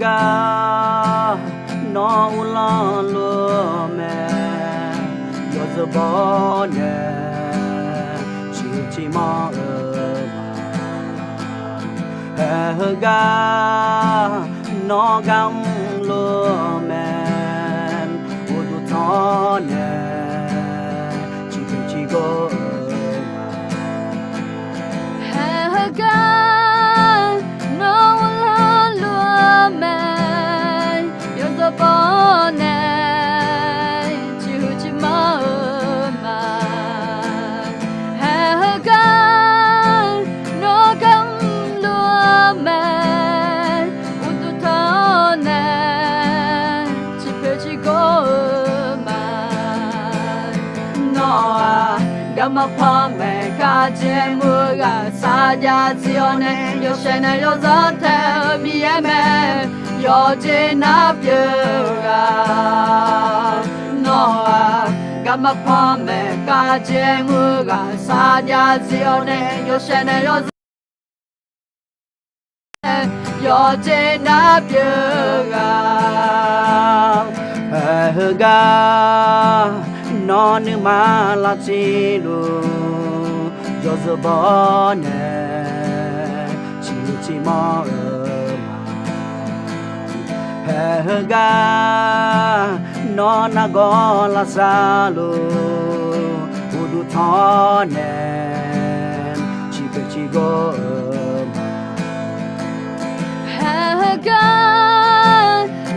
ga no ulan lo me yo zo bo ne chi ma ga no gam lo me wo du thon ne chi go ga no ulan lo me yo zo bo ne chi ma ga no gam lo me wo du thon ne chi go ma no gama pa me ka je mu ga sa ja zio ne yo she ne yo za te mi ye me yo je na pye ga no gama pa me ka je mu ga sa ja zio ne yo she ne yo yo je na pye ga no nu ma la chi lu yo zo bo ne chi ma ga no na go la sa lu u du tho ne chi go ga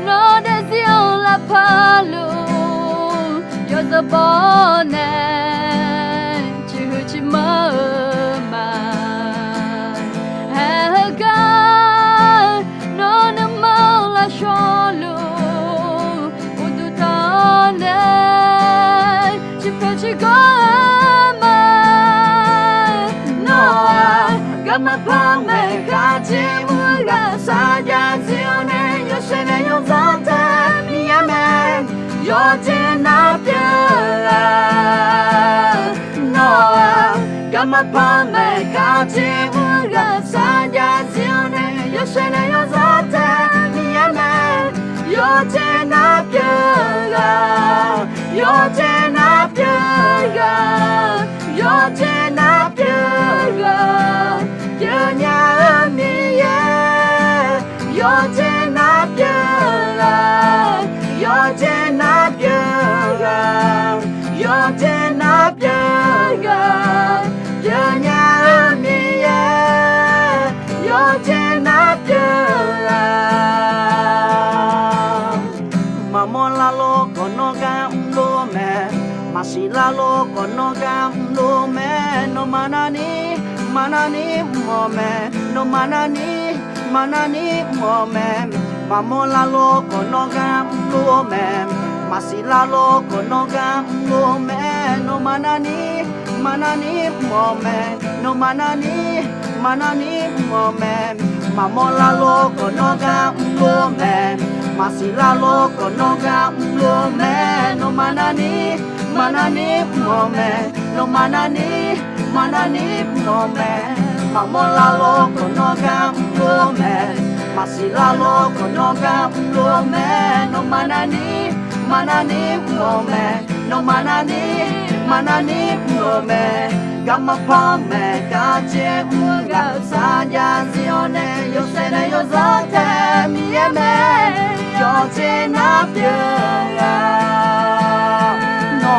no de zio la pa lu yo zo bo ne chi ma ga no na ma la sho lu u du ta ne chi go ma no gama pa me ka ji mu ga sa ja zio ne yo she ne yo za ta mi ya me yo je na pye no gama pa me ka ji mu ga sa ja zio ne yo she ne yo za ta mi ya me yo je na pye yo je na pye yo je na pye yo nya mi ye yo je na pye yo je na pye yo je na pye yo nya mi ye yo je na pye mamo la lo kono ga lo me masi la lo kono ga lo me no manani mo me no manani mo me mamo la lo kono ga lo me masi la lo kono ga lo me no manani mo me no manani mo me mamo la lo kono ga lo me masi la lo kono ga lo me no manani mo me no manani mo me mamo la lo kono ga lo me masi la lo kono ga lo me no manani mo me no manani mo me gama pa me ka je mu ga sa ja zio ne yo se ne yo za te mi ye me yo je na pye no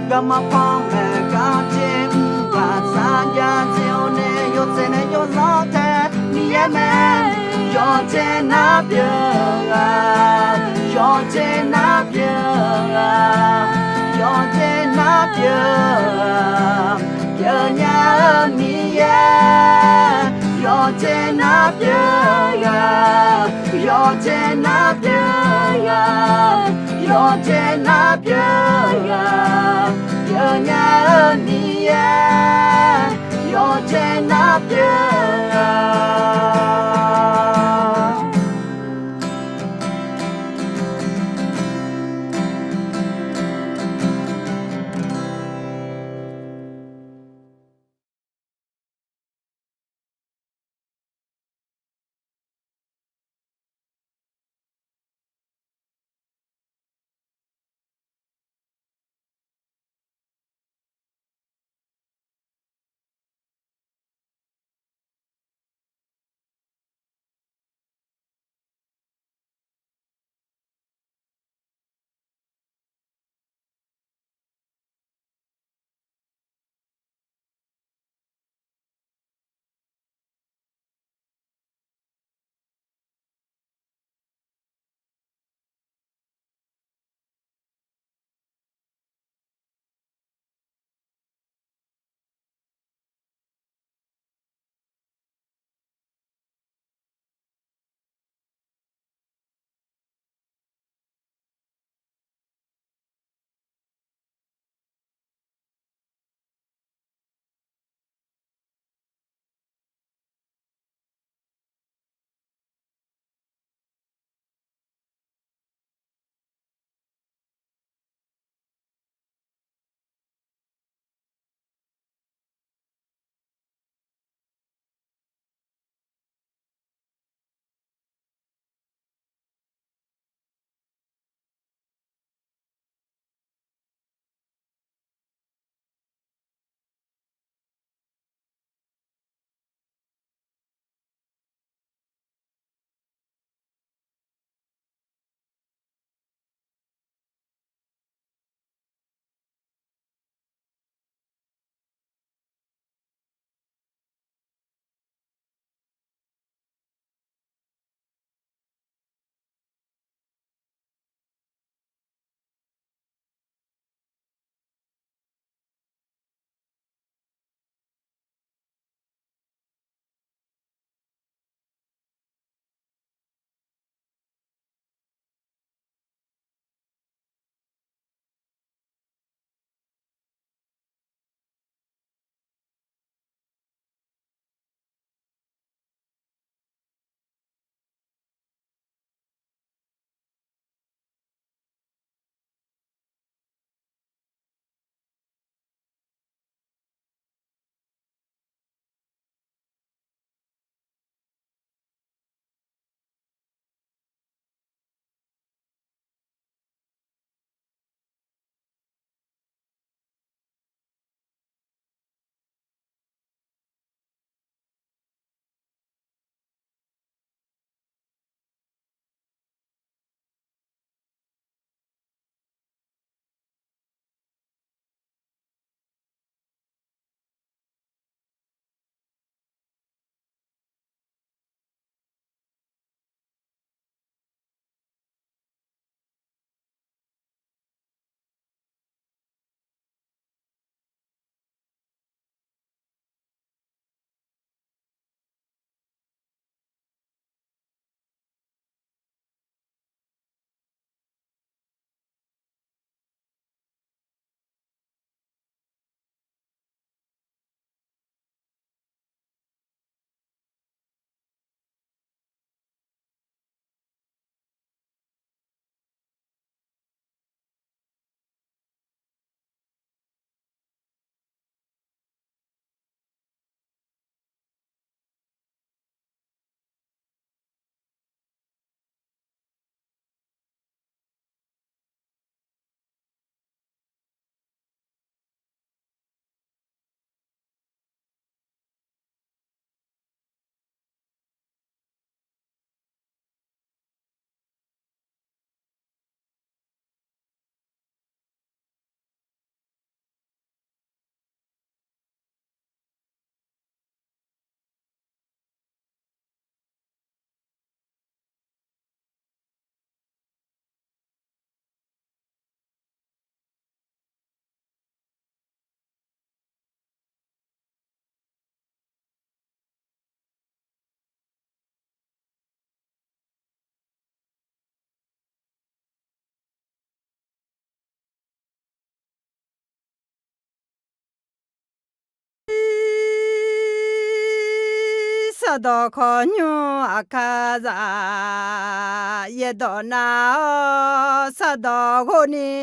gama pa me ka je mu ga sa ja zio ne yo se ne yo za te mi ye me yo je na pye yo je na pye yo je na pye yo nya mi ye yo je na pye yo je na pye yo je na pye yo nya mi ye yo je na pye ดอขอญูอาคาซาเยดอนาสะดอโคนี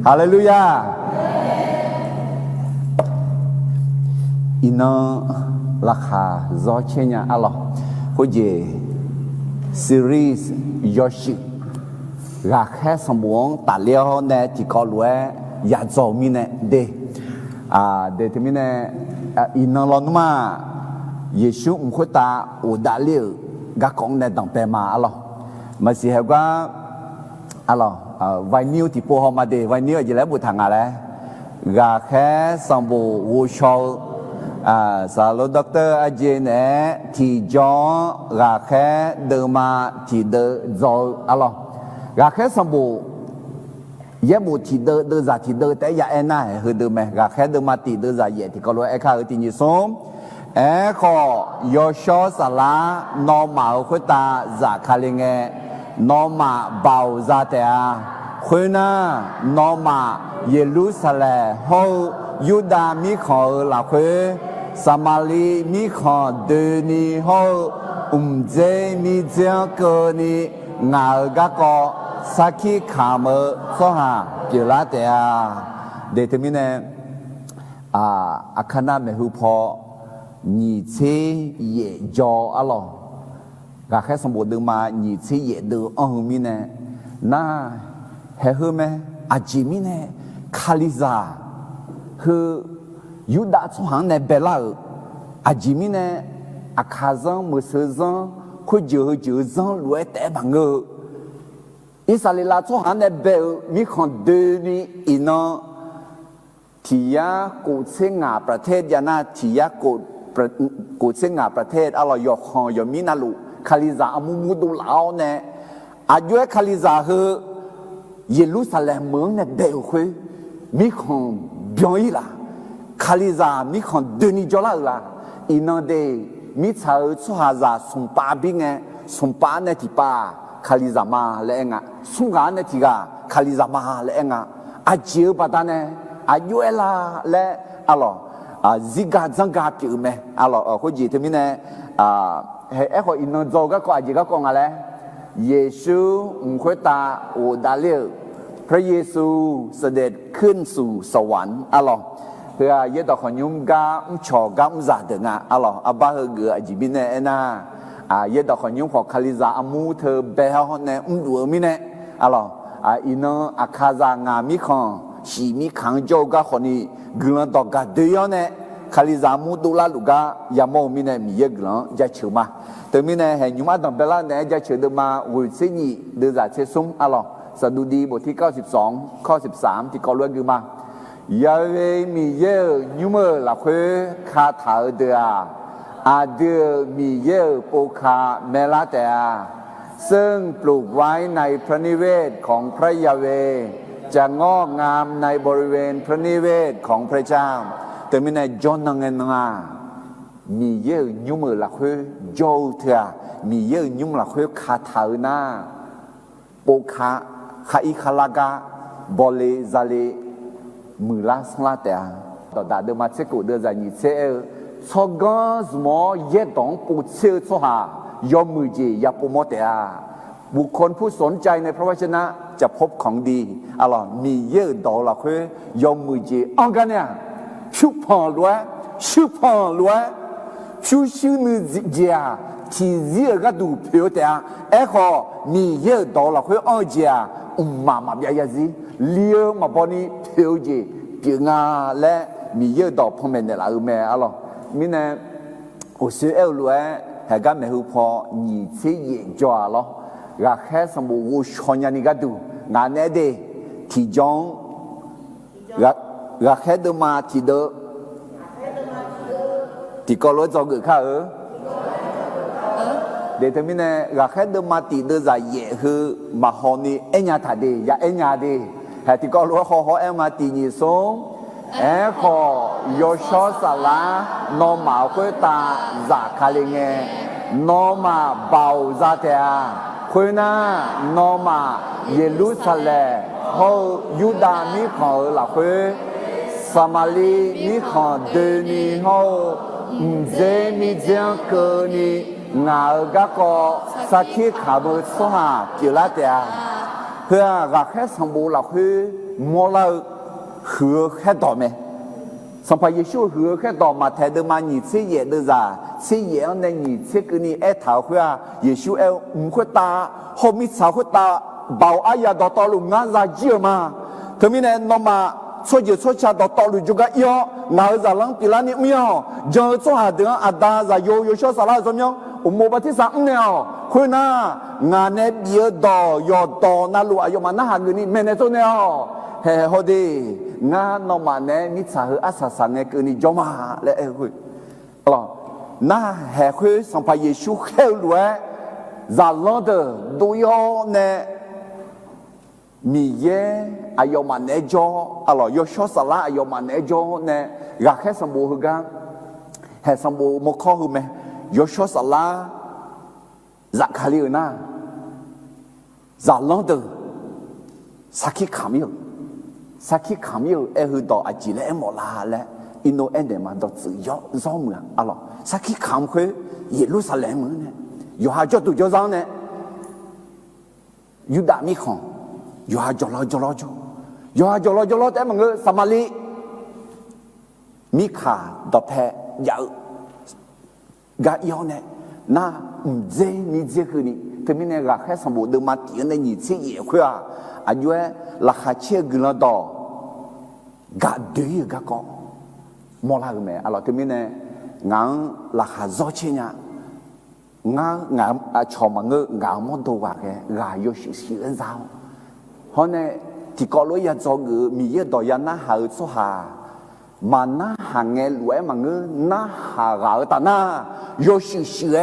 哈利路亚！伊呢，拉卡早前呀，阿拉或者 series 游戏，拉开什么大了呢？提高路也早米呢的的他们呢伊呢老嘛，耶稣唔会打我打了，个讲呢当白马阿拉，嘛是系个阿拉。vài nhiêu thì po mà để vài nhiêu gì lấy bút thằng à đấy gà khé xong bộ vô show sa lô doctor aje nè thì cho gà khé đờ mà thì đờ rồi alo gà khé xong bộ yết bộ thì đờ giả thì đờ té ya en này hơi đờ mẹ gà khé đờ mà thì đờ giả yết thì có lối ekha ở thì như sống khó yo show sa la no mạo khối ta giả khai nghe nó mà bảo ra thế à khuyên na nó mà Jerusalem hậu Juda mi khó là khuyên Samari mi khó đưa ni hậu dê mi dê cơ ni ngờ gác có Saki khả mơ so hà kiểu lá thế à để thế mình akana me hu po nhị chế ye jo alo gà khai xong bộ đường mà nhị chế dễ đường ông mi nè na hệ hư mẹ à chỉ mi nè khaliza hư yu đã cho hàng nè bè la à chỉ mi nè à khá dân mơ sơ dân khôi dữ dân lũa té bằng ngơ Israel cho hàng nè bè mi còn đưa ni ino thì ya cổ chế ngàประเทศยานาที่ยาcổ chế ngàประเทศอะไรยอกหอยมีนาลุคาลิซาอามุมุดูลาวเนี่ยอายุคาลิซาคือเยรูซาเล็มเมืองเนี่ยเดียวคือมีคนเบียร์ละคาลิซามีคนเดินจอลาละอินเดมีชาวสุฮาซาสุนปาบิงสุนปาเนี่ยที่ป้าคาลิซามาเล่งสุงานเนี่ยที่กาคาลิซามาเล่งอาเจียวปัตตาเนี่ยอายุเอลาเล่อะไรซิกาจังกาผิวไหมอะไรเขาจีที่มีเนี่ยเฮ้ยอินโนโจก็อาจจะก็อะไรเยซูอุคตาโอดาเลพระเยซูเสด็จขึ้นสู่สวรรค์อะไรเพื่อเยดอกขยุมกาชอกาจาเดงอะไรอาบาเฮเกอจิบินเนน่าเยดอกขยุมของคาลิซาอามูเธอเบลฮอนเนดูมิเนอะไรอินโนอาคาซางามิคอนชีมิขังโจกาคนนี้กลันตอกาเดียนเนคาลิซามูดูลาลูกายามอมิเนมีเยกลันจะเชื่อมาแต่มิเนเห็นยุมาตังเปล่าเนจะเชื่อเดมาวิสิญีเดือดเชซุมอะไรสดุดีบทที่92ข้อ13ที่กอลเรื่องคือมายาเวมีเยยุเมอละเควคาถาเดียอาเดือมีเยโปคาเมลาเตอาซึ่งปลูกไว้ในพระนิเวศของพระยาเวจะงอกงามในบริเวณพระนิเวศของพระเจ้าแต่มิเนจอนนังเงินงามีเยอะยุ่มละคุยโจเถอะมีเยอะยุ่มละคุยคาถาหน้าโปคาคาอิคาลากาบอเลซาเลมือลาสลาเตะต่อดาเดมาเชกุเดจานิเชชกอสมอเยดองปูเชชหายอมมือจียาปูโมเตะบุคคลผู้สนใจในพระวจนะจะพบของดีอร่อยมีเยอะดอกละคุยยอมมือจีอังกันเนี่ยชุบพอล้วนชุบพอล้วนชูชูมือเจียที่เรียกดูเพียวแต่ขอมีเยอะดอกละคุยอังเจียมาเบียซีเลี้ยวมาบอนี่เพียวจีเปียงาและมีเยอะดอกพอมันเนี่ยละแม่อร่อยมิเนี่ยโอเสียล้วนเหตุการณ์ไม่ฮู้พอนี่เสียจ่อหรอราคาสมบูรณ์ชนยันก็ดูงานเนี่ยเดที่จงราคาเดิมมาที่เดที่ก็รู้จักเขาเดี๋ยวมิเนี่ยราคาเดิมมาที่เดจะเยอะคือมาฮอนี่เอ็นยาทัดดียาเอ็นยาดีเหตุที่ก็รู้เขาเอ็มมาที่นี่ส่งขอยชอสลานอมาคุยตาจากคาลิเงนอมาเบาซาเตอาคุยน่านอมาเยรูซาเล็มฮอยูดามิขอละคุยซ萨玛利你看对你好，唔知你讲个你，我个个撒起卡不说哈，叫拉的，เพื่อรักแค่สมบูรณ์เราคือมัวเราหือแค่ต่อไหมสัมภาระชูหือแค่ต่อมาแทนเดิมมาหนีเสียเยอะด้วยจ้ะเสียเยอะในหนีเสียกันนี่เอถาวเพื่อเยซูเอลมุขตาหอมิสาวขตาเบาอายาดอตอลุงานจะเยอะมาถึงมีเนี่ยน้องมาช่วยเยอะช่วยชาดอตอลุจุกะเยอะงานจะลังปีละนี่ไม่เอาเจอช่วยหาเดือนอาดาจะโยช่วยสาระสมยองอุโมบะที่สามเนี่ยคุณน่ะงานเนี่ยเยอะดอยอดอนั่นลูกอายุมันน่าหันอยู่นี่เมเนโซเนี่ยเฮ้ฮอดีงานน้องมาเนี่ยมิจฉาหืออาสาสังเกนี่จอมาเลยคุยอ๋อน่าเฮ้คุยสัมภาระเยซูเขี้ยวรวยจะลองเดดูยอเนี่ยมีเยอายุมันเนี่ยจออ๋อยอชอสละอายุมันเนี่ยจอเนี่ยอยากให้สมบูรณ์กันให้สมบูรณ์มกข้อคือไหมยอชอสละจะขลีน่าจะลองเดสักขีขมิ้วสักขีขมิ้วคือต่ออาจิเลหมอลาและอินโดเอเดมันต่อสื่อยอซ้อมเมืองอ๋อสักขีขำคือเยรูซาเล็มเนี่ยอยู่หาจุดตัวจังเนี่ยยูดามิของอยู่หาจอลจูอยู่หาจอลแต่มันก็สมาลีมิขาดอแพยาวกะยอเนี่ยน่าเจนี่เจคือนี่แต่ไม่เนี่ยรักแค่สมบูรณ์เดิมมาที่ในนี่เสียเยอะคุยอายุราคาเชื่อกันแล้วต่อกะดื้อกะก็มอลากันไหมอะไรแต่ไม่เนี่ยงั้นราคาจ่อเชียงงาชอมังงามอนตัวแกงาโยชิสิเอ็นซาวเพราะเนี่ยที่ก่อนรู้ยังจงมีเยอะต่อยันน่าหาสุหามันน่าหาเงรวยมังน่าหาเราแต่น่าโยชิสิเอ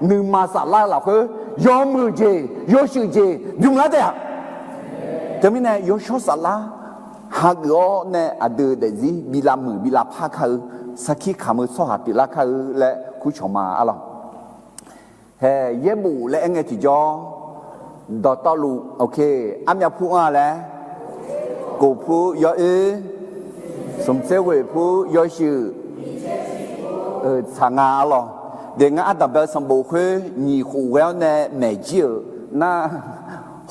หนึ่งมาสัลาเราคือยอมมือเจโยชิเจยุ่งแล้วเดียแต่ไม่เนี่ยโยชสัลาหากเนี่ยอดีตเดี๋ยวบิลามือบิลาพาเขาสักขีขามือสหบิลาเขาและคุชมาอะไรเฮ้ยบุและเองที่จอดอตอลูโอเคอันยาพูอะไรกูพูยอสมเสวยพูยอชื่อชางาหรอเดี๋ยวงั้นอันดับสมบูรณ์คือยี่หูแววเนี่ยแม่เจี๋อน่า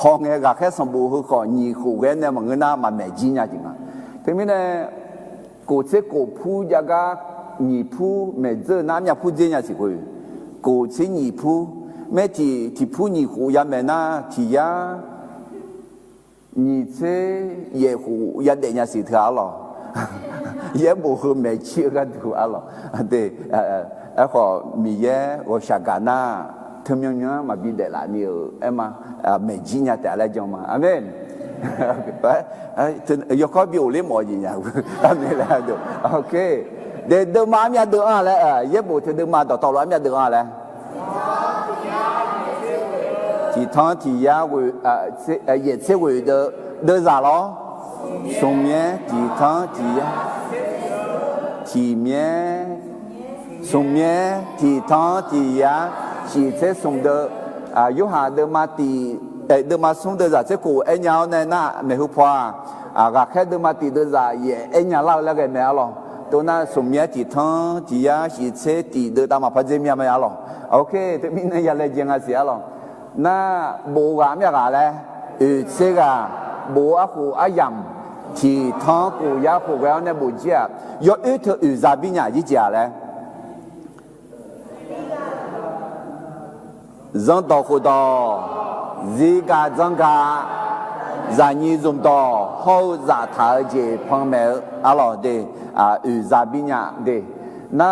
ห้องเอกแค่สมบูรณ์คือก่อนยี่หูแววเนี่ยมันก็น่ามาแม่จีน่าจริงอ่ะถึงไม่เนี่ยกูเจ้ากูพูยากายี่พูแม่เจ้าน้ำยาพูเจี๋ยสิคุยกูเจ้ายี่พูแม่ที่พูยี่หูยาแม่น่าที่ยายี่เจ้าเย่หูยาเดียสิเท่าหรอเย่บุคือแม่เชื่อกันถูกอ่ะหรอเดี๋ยวขอมีเย่我想干呐ทำยังไงมาบิดเดล่ะนี่เอ็มไม่จริงแต่อะไรจังมาอาเมนยกข้อบิวเลี้ยหมอจริงอ่ะอาเมนแล้วดูโอเคเดี๋ยวเดิมมาเนี่ยเดิมอะไรเย่บุที่เดิมมาต่อร้อยเนี่ยเดิมอะไรที่ท้องที่ยาวิเย่เชื่อวิเดิม啥咯送面ที่ท้องที่ยาที่面送面ที่ท้องที่ยา是这送的有下的嘛地的嘛送的在这个一年内那没好破个开的嘛地的在也一年老那个没了都那送面地汤地呀是这地的大嘛拍这面没了 OK 这边呢也来讲啊是了那无个咩个嘞这个无啊湖啊盐ที่ท้องกูยาผูกแล้วเนี่ยบุญเจ้ายอดเธออุซาบิญญาจิจ่าเลยจังต่อคู่ต่อจีกาจังกาจานีจุ่มต่อเขาจะถ่ายเจพังเมลอะไรเดอุซาบิญญาเดน่า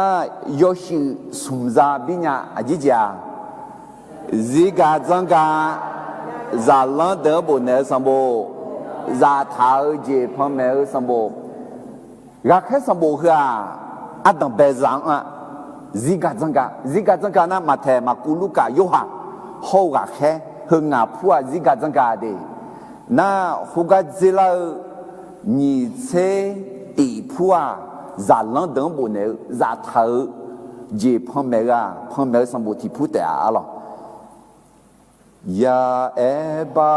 ยอชิสุมซาบิญญาจิจ่าจีกาจังกาจาลังเดบุญเนสมบูจะถ่ายเจพังเมลสมบูรักแค่สมบูคืออันดับเบซังจีกาจังกานะมาแทมากุลุกาโยหะเขากะแค่หงาพัวจีกาจังกาเดน่าฮูกาจิลานี่เซตีพัวจะลังเดิมบุญเนี่ยจะถ่ายเจพังเมลสมบูที่พูดแต่อะไรยาเอบา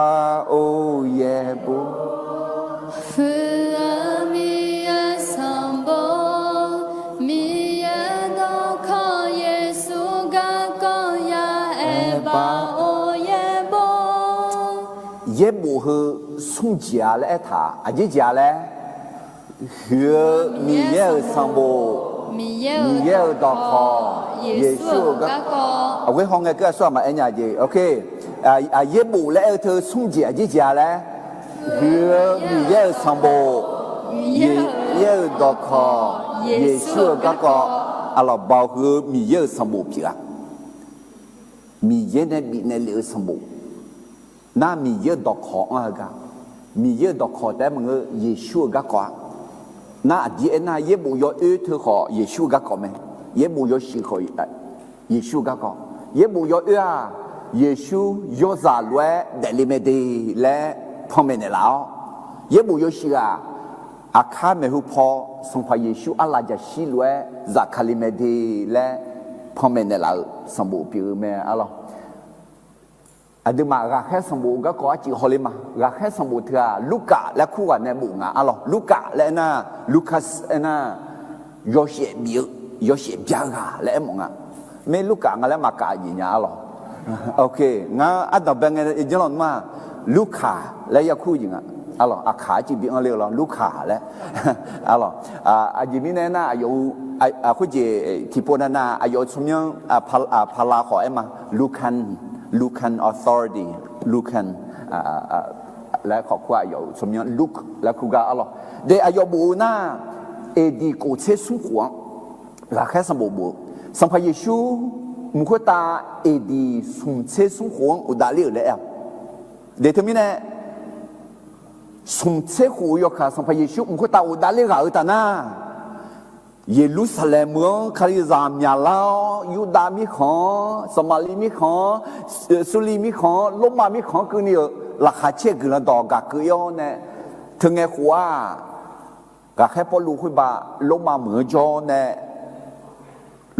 โอเยบุ Flamia 不是送家来他，阿姐家来，和米耶上不，米耶到考，耶稣个，我讲个个说嘛，人家就 OK， 也不来他送家姐家来，和米耶上不，米耶到考，耶稣个个，阿拉包和米耶上不皮啊，米耶那比那流上不。那มีเยอะดอกขออ่ะกะมีเยอะดอกขอแต่มึงเยซูกะกว่าน่าดีน่าเยบุยอเอเธอขอเยซูกะกว่ามั้ยเยบุยอสิขอเยซูกะกว่าเยบุยอเออ่ะเยซูยอซาลวยเดลิเมดีและพอเมเนลาเยบุยอสิอ่ะอาคาเมหุพอทรงพระเยซูอะลาจะสิลวยซาคาลิเมดีและพอเมเนลาสมบูรณ์ปีเมอะลอada marah kan sembuh ga ko aci holima ga kan sembuh thia luka la khu ga ne bu nga alo luka le na lucas na yo xie bia ga le mo nga me luka nga le ma ka yi nya alo okay nga ada bang e jolon ma luka le ya khu yi nga alo a kha ji bi ang le lo luka le alo a ji mi ne na yo a khu ji ti po na na a yo chumyang a phala kho e ma Lucan authority Lucan และขอบคุณอยู่สมยังลุกและคุกาอัลลอฮ์เดอายบูน่าเอดีโกเชสุขวงราแค่สมบูรณ์สัมภเยซูมุขตาเอดีสุนเชสุขวงอุดาลีเลยอ่ะเดทมิเนี่ยสุนเชหูยกขาสัมภเยซูมุขตาอุดาลีกาอุตานาเยรูซาเล็มเมืองคาริซามยาลาวยูดาห์มีของสมาลีมีของซุลีมีของโรมามีของคือนี่ราคาเช็คคือละดอกกะคือย้อนเนี่ยถึงไงหัวกะแค่พอรู้คุยบาโรมาเหมือนจอเนี่ย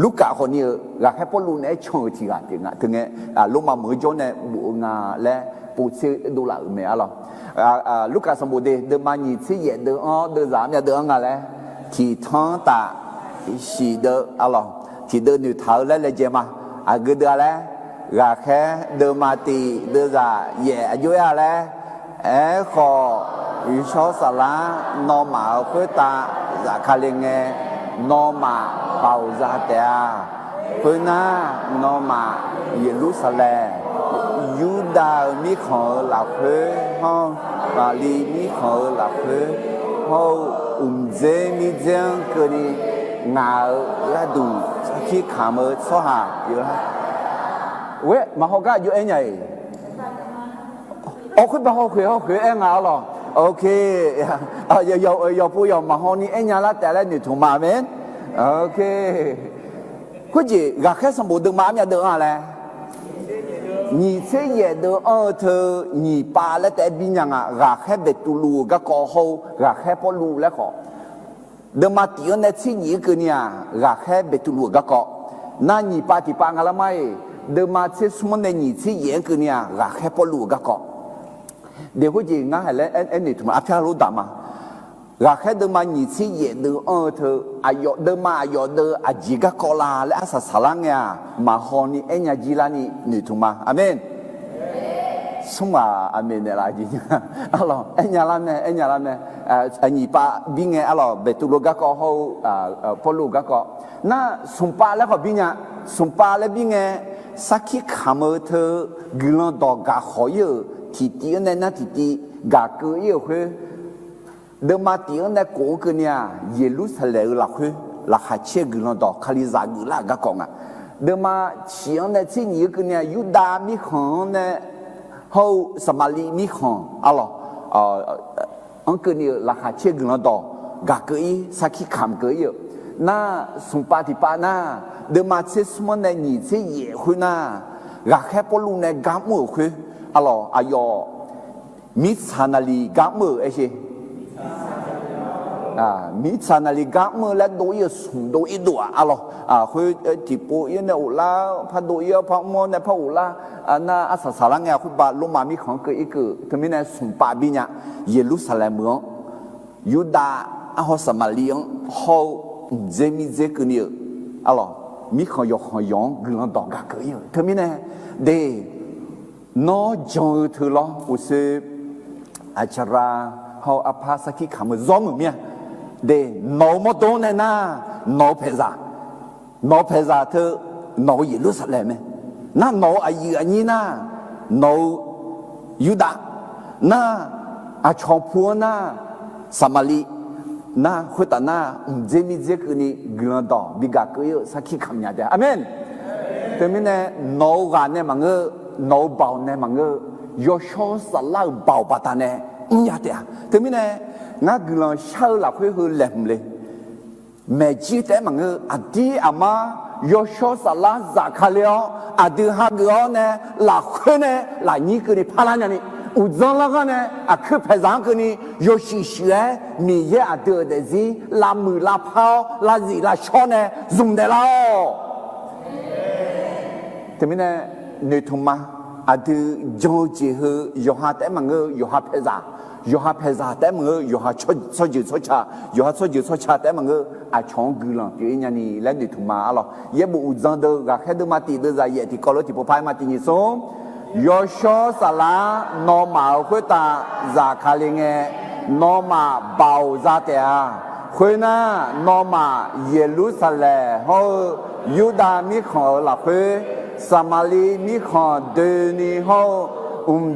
ลูกกะคนนี้กะแค่พอรู้เนี่ยชงทีกันถึงไงโรมาเหมือนจอเนี่ยบุงาและปูเชดูละเมียหรอลูกกะสมบูรณ์เดิมมาหนีที่เย่เดิมอ๋อเดิมสามเนี่ยเดิมอะไรที่ท้องตาสีเดออะไรที่เดินอยู่เท้าแล้วเลยเจมาเกิดอะไรราแค่เดินมาตีเดินจะแย่อายุอะไรขอวิชาสาระนอมาเพื่อตาจะคาเลงเงนอมาเป่าซาเตียเพื่อหน้านอมาเยรูซาเล็มยูดาห์มีของหลักเพื่อห้องบาลีมีของหลักเพื่อห้องเจมีเจงก็นี่งาละดูที่ขามือสหายอยู่แล้วเว้ยมาฮอกก้าอยู่เอ็นใหญ่โอ้คุณมาฮอกคุยเอ็นงาหรอโอเคอย่าพูดอย่ามาฮอนี่เอ็นยาละแต่ละนี่ถูกมาเมนโอเคคุณจีรักแค่สมบูรณ์ดึงมาเนี่ยเดินอะไร你这也得二头，你把那代表人啊，拉开别度路个高好，拉开不路来好。那么第二呢，这一个呢，拉开别度路个高，那你把第八个了没？那么这什么呢？你这一个呢，拉开不路个高。你会觉得还来你他妈阿飘路大嘛？ราแค่เดินมาหนีที่เย่เดินเธออายเดินมาอายเดินอาจิกะกอลาและอาสาสลังเนี่ยมาฮอนี่เอ็นยาจีลานี่นี่ถูกมาอาเมนสมว่าอาเมนเนี่ยละจริงอ๋อเอ็นยาลาเนี่ยเอ็นยาลาเนี่ยอันนี้ป้าบิงเงอ๋อเบตุโลกะก็เขาพอลูกะก็น่าสมป้าแล้วก็บิงเงสมป้าแล้วบิงเงสักขี้ขามเธอกลัวดอกกะหอยที่ตีเนี่ยนะที่ตีกะเกยเฮ้เดิมมาตีนในโกกันเนี่ยเยรูซาเล็มหลักคือหลักหาเชื่อกันต่อคาลิซากุลากะกองอ่ะเดิมมาเชียงในที่นี้กันเนี่ยยูดาห์มีของเนี่ยเขาสมาลีมีของอะไรอันกันเนี่ยหลักหาเชื่อกันต่อกะเกยสักขี้ขามเกยน่าสมปาติปาน่าเดิมมาเชื่อสมในนี่เชื่อเย่คือน่าหลักแค่ปลุในกามมือคืออะไรอายอมิสานาลีกามมือไอ้เช่มิชานาลิกะเมื่อและโดยสูงโดยตัวอะไรคือที่ปูยันเนี่ยอุลาพัดโดยพักมอเนี่ยพักอุลาน่าอาสาสารังเนี่ยคือบาลมามีของเกิดอีกทำไมเนี่ยสูงป่าบิญญาเยรูซาเล็มเมืองยูดาห์เขาสมาลีงเขาเจมีเจกันเนี่ยอะไรมีของยกของยองกึ่งดอกกะเกยทำไมเนี่ยเดนอจงเธอละอุเส อาชราเฮาอภาสักขีขามซ้อมมือเมียเดโนมโตเนนาโนเพซาโนเพซาเธอโนเยรูซาเล็มน่าโนอายุอันนี้น่าโนยูดาน่าอาชองพัวน่าสามาลีน่าขุตาน่าเจมิเจกุนีกลันดอบิกาเกยสักขีขามยาเดอาเมนแต่ไม่แน่โนกาเนี่ยมังเอโนเบาเนี่ยมังเอโยชอสลาเบาปาตาเนี่ยยาเดียแต่ไม่แน่งั้นกลังเช่าหลักคุยคือแหลมเลยแม่จีแต่มังเออดีอามาโยชอสลาจากขาเลียวอดีฮักเอาเนี่ยหลักคุยเนี่ยหลักนี้คือในพารานี่อุจจาระกันเนี่ยคือเพศางคือนี่โยชิเชื่อมีเยอะเดือดสิลามือลาเผาลาจีลาชอเนี่ยซุ่มเดแล้วแต่ไม่แน่ในทุ่มมาอาดูจงจีเหยอฮาแต่มังเออยอฮาเพซายอฮาเพซาแต่มังเออยอฮาชดชชายอฮาชดชแต่มังเออาชงกุลังยี่ยันนี่แล้วในทุ่มมาalorsเยบุอุจังเดกะแค่เดมาตีเดซาเยที่กอลที่พอพายมาตีนี่ส่งยอชอสลานอมาคุตาซาคาลิงเอนอมาบาวซาเตียคุยน่านอมาเยรูซาเล็มเฮายูดามิขอละคุยสามาลีมีขอเดนีเฮา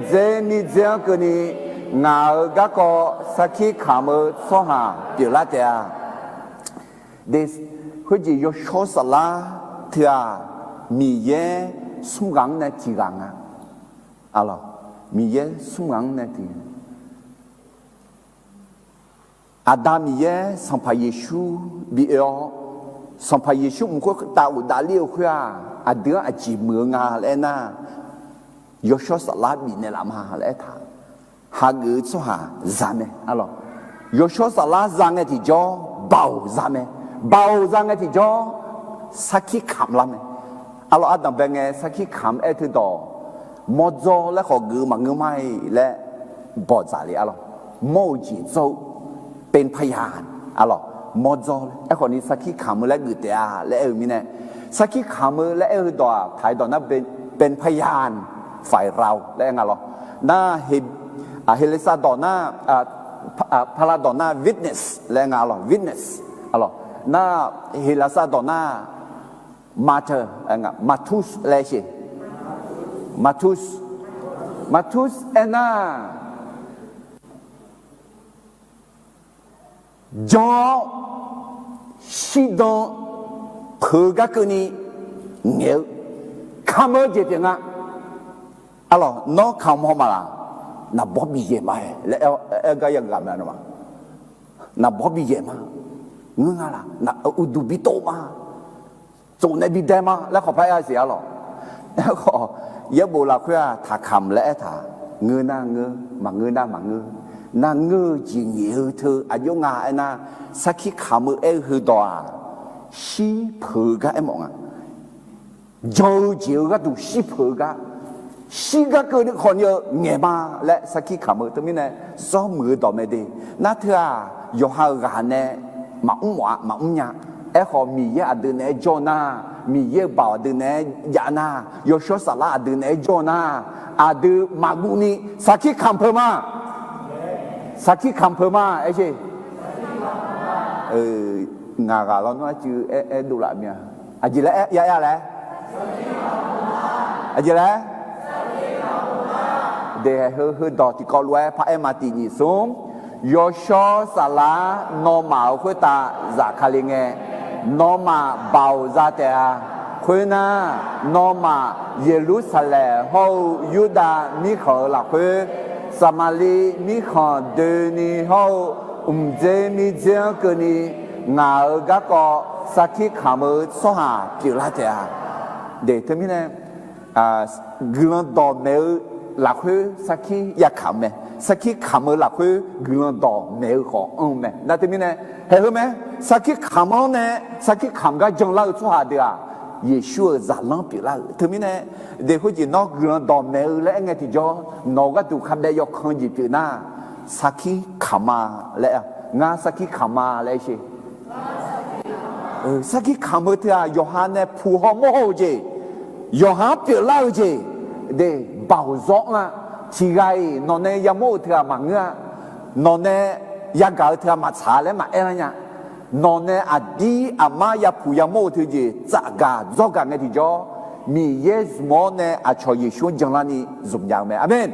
เจมีเจกนีงากะก็สักขีขามสหาเดี๋ยวละเดียเดสคุจิโยชอสลาเถื่อมีเยสุงกังในทีกังอ่ะอะไรมีเยสุงกังในทีอาดามีเยสัมภาเยชูบีเออสัมภาเยชูมันก็ตาอุดาเลี้ยวขึ้นอาเดืออาจีเมืองาแล้วนะยศสลาบีเนี่ยละมาแล้วท่าหากสหาจามเอะไรยศสลาจางที่จ่อเบาจามเบาจางที่จ่อสักขีขำละอะไรอาดัมเป็นไงสักขีขำที่ต่อมอจอและขอกือมังไม่และบอจ่าเลยอะไรโมจิโจเป็นพยานอะไรมอจอคนนี้สักขีขำและกือเตียและมีเนี่ยสักขีขามและตัวถ่ายตอนนั้นเป็นพยานฝ่ายเราและไงล่ะน่าเฮเลซาดอน่าพาราดอน่า witness และไงล่ะ witness อะไรน่าเฮเลซาดอน่า martyr ไง matus อะไรสิ matus น่าจอชิดอนเพื่อกกนี่เงี้ยข้ามเจติงะอะไรน้องข้ามหัวมาละน่าบ่มีเยมาแล้วก็ยังกำลังนะมาน่าบ่มีเยมาเงื้อละน่าอุดุบิโตมาจงในบิดได้มาแล้วขอพายอาเสียหรอแล้วก็เยอะโบราณคุยถ้าคำและถ้าเงื้อหน้าเงื้อมาเงื้อหน้ามาเงื้อน่าเงื้อจริงเงี้ยเธออายุงาไอ้น่าสักขีคำคือตัว西坡个一毛啊，就就个都西坡个，西个个的看要眼嘛来，实际看么，对面呢，少没到没的，那他啊，有好干呢，嘛呀，哎好米呀的呢做呐，米呀包的呢呀呐，有小沙拉的呢做呐，啊的马古尼，实际看不嘛，实际看不嘛，而且，งากาเราเนาะชื่อดูละเมียอาจิละยาละอาจิละเดี๋ยวเฮดอที่กอลไว้พระมาตินิสงยอชอสลานอมาคุตาจากาลิงเงนอมาบาวซาเตอาคุนานอมาเยรูซาเล็มเฮายูดามิขอละคุสามาลีมิขอเดนีเฮาเจมิเจกนีงาก็ก็สักขีขามสหาเกี่ยวละเจ้าเดี๋ยวที่นี่เนี่ยกลันดอเมลหลักคือสักขีอยากขามไหมสักขีขามหลักคือกลันดอเมลของไหมนั่นที่นี่เนี่ยเห็นไหมสักขีขามเนี่ยสักขีขามก็จังเราสหาเดียเยซูจะล้างปีละที่นี่เนี่ยเดี๋ยวคุณจีนอกกลันดอเมลและไงที่จอนอกก็ถูกคำได้ยกขันจีปีน่าสักขีขามและงาสักขีขามและใช่สักขีคำที่โยฮันเนี่ยผู้หอมโมโหเจโยฮันเปล่าเจเดบ่าวจ้องอ่ะ ที่ไงนอนในยามโมเธอมาเงือนอนในยากาเธอมาชาแล้วมาอะไรเนี่ยนอนในอดีอามายาผู้ยามโมเธอจีจากกาจอกกันไงที่จ่อมีเยสโมเนอาชอยชวนจังลานี่จุมยางไหมอาเมน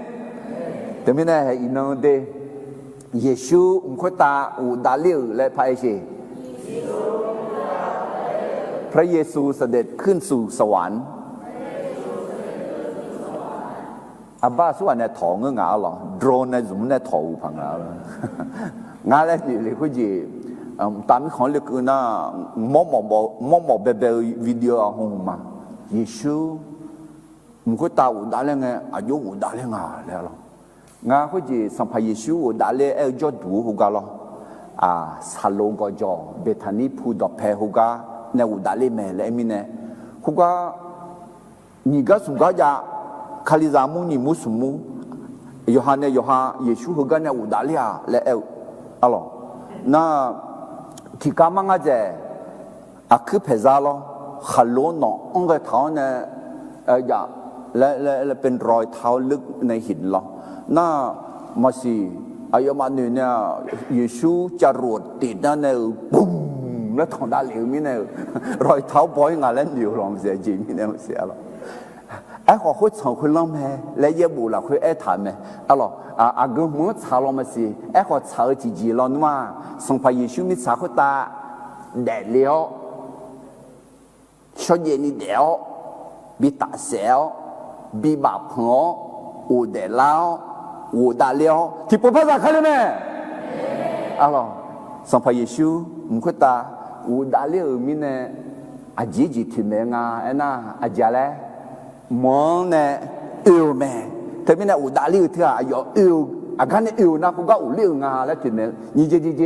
แต่ไม่แน่อินนเดเยซูอุคตาอุดาลิลและพระเอเชพระเยซูเสด็จขึ้นสู่สวรรค์อาบ้าส่วนเนี่ยถอเงื้อหรอโดรนเนี่ยสมมติเนี่ยถอพังแล้วงานแรกเลยคือจีตามของเรื่องน่ะมอมเบเบวิดีโอหงมาเยซูมุขตาอุดาเลงอายุอุดาเลงแล้วล่ะงาคือจีสัมภาเยซูอุดาเลจอดูหุกาล่ะซาโลกจอเบธานีพูดเพหุกาเนี่ยอุดาเลแม่เลยมิเนี่ยหุกานี่ก็สุกาจะคาลิซามุนี่มุสมุโยฮันเนี่ยโยฮาเยซูหุกาเนี่ยอุดาเลเลยอะไรน่าที่กามังอาเจคือเพซาล่ะขลุ่นน้องก็เท้าเนี่ยอย่าและเป็นรอยเท้าลึกในหินหรอน่ามาสิอายมาเนี่ยเยซูจะรวดติดนั่นเนี่ยปุ้มแล้วทองดาเหลวมีเนี่ยรอยเท้าบอยงานเล่นอยู่หรอไม่เสียจริงมีเนี่ยไม่เสียหรอกไอ้ขอคุยสองคนล้อมแม่และเยบุละคุยไอ้ถามแม่อะไรก็มือชาลอมาสิไอ้ขอชาจีจีลอนว่าส่งพระเยซูมีชาคุตาแดดเลี้ยวช่วยยันนี่เดียวบีตาเสียวบีบาพงอูเดลาวอูดาเลียวที่พูดภาษาใครเลยไหมอะไรสัมภาเยซูมุขตาอูดาเลียวมีเนี่ยอาจีจีที่เมืองไอ้น่ะอาจารย์มองเนี่ยแม่แต่มีเนี่ยอูดาเลียวเท่าอายุอาการเนี่ยนะกูก็อูเลียวแล้วที่เมืองนี่เจ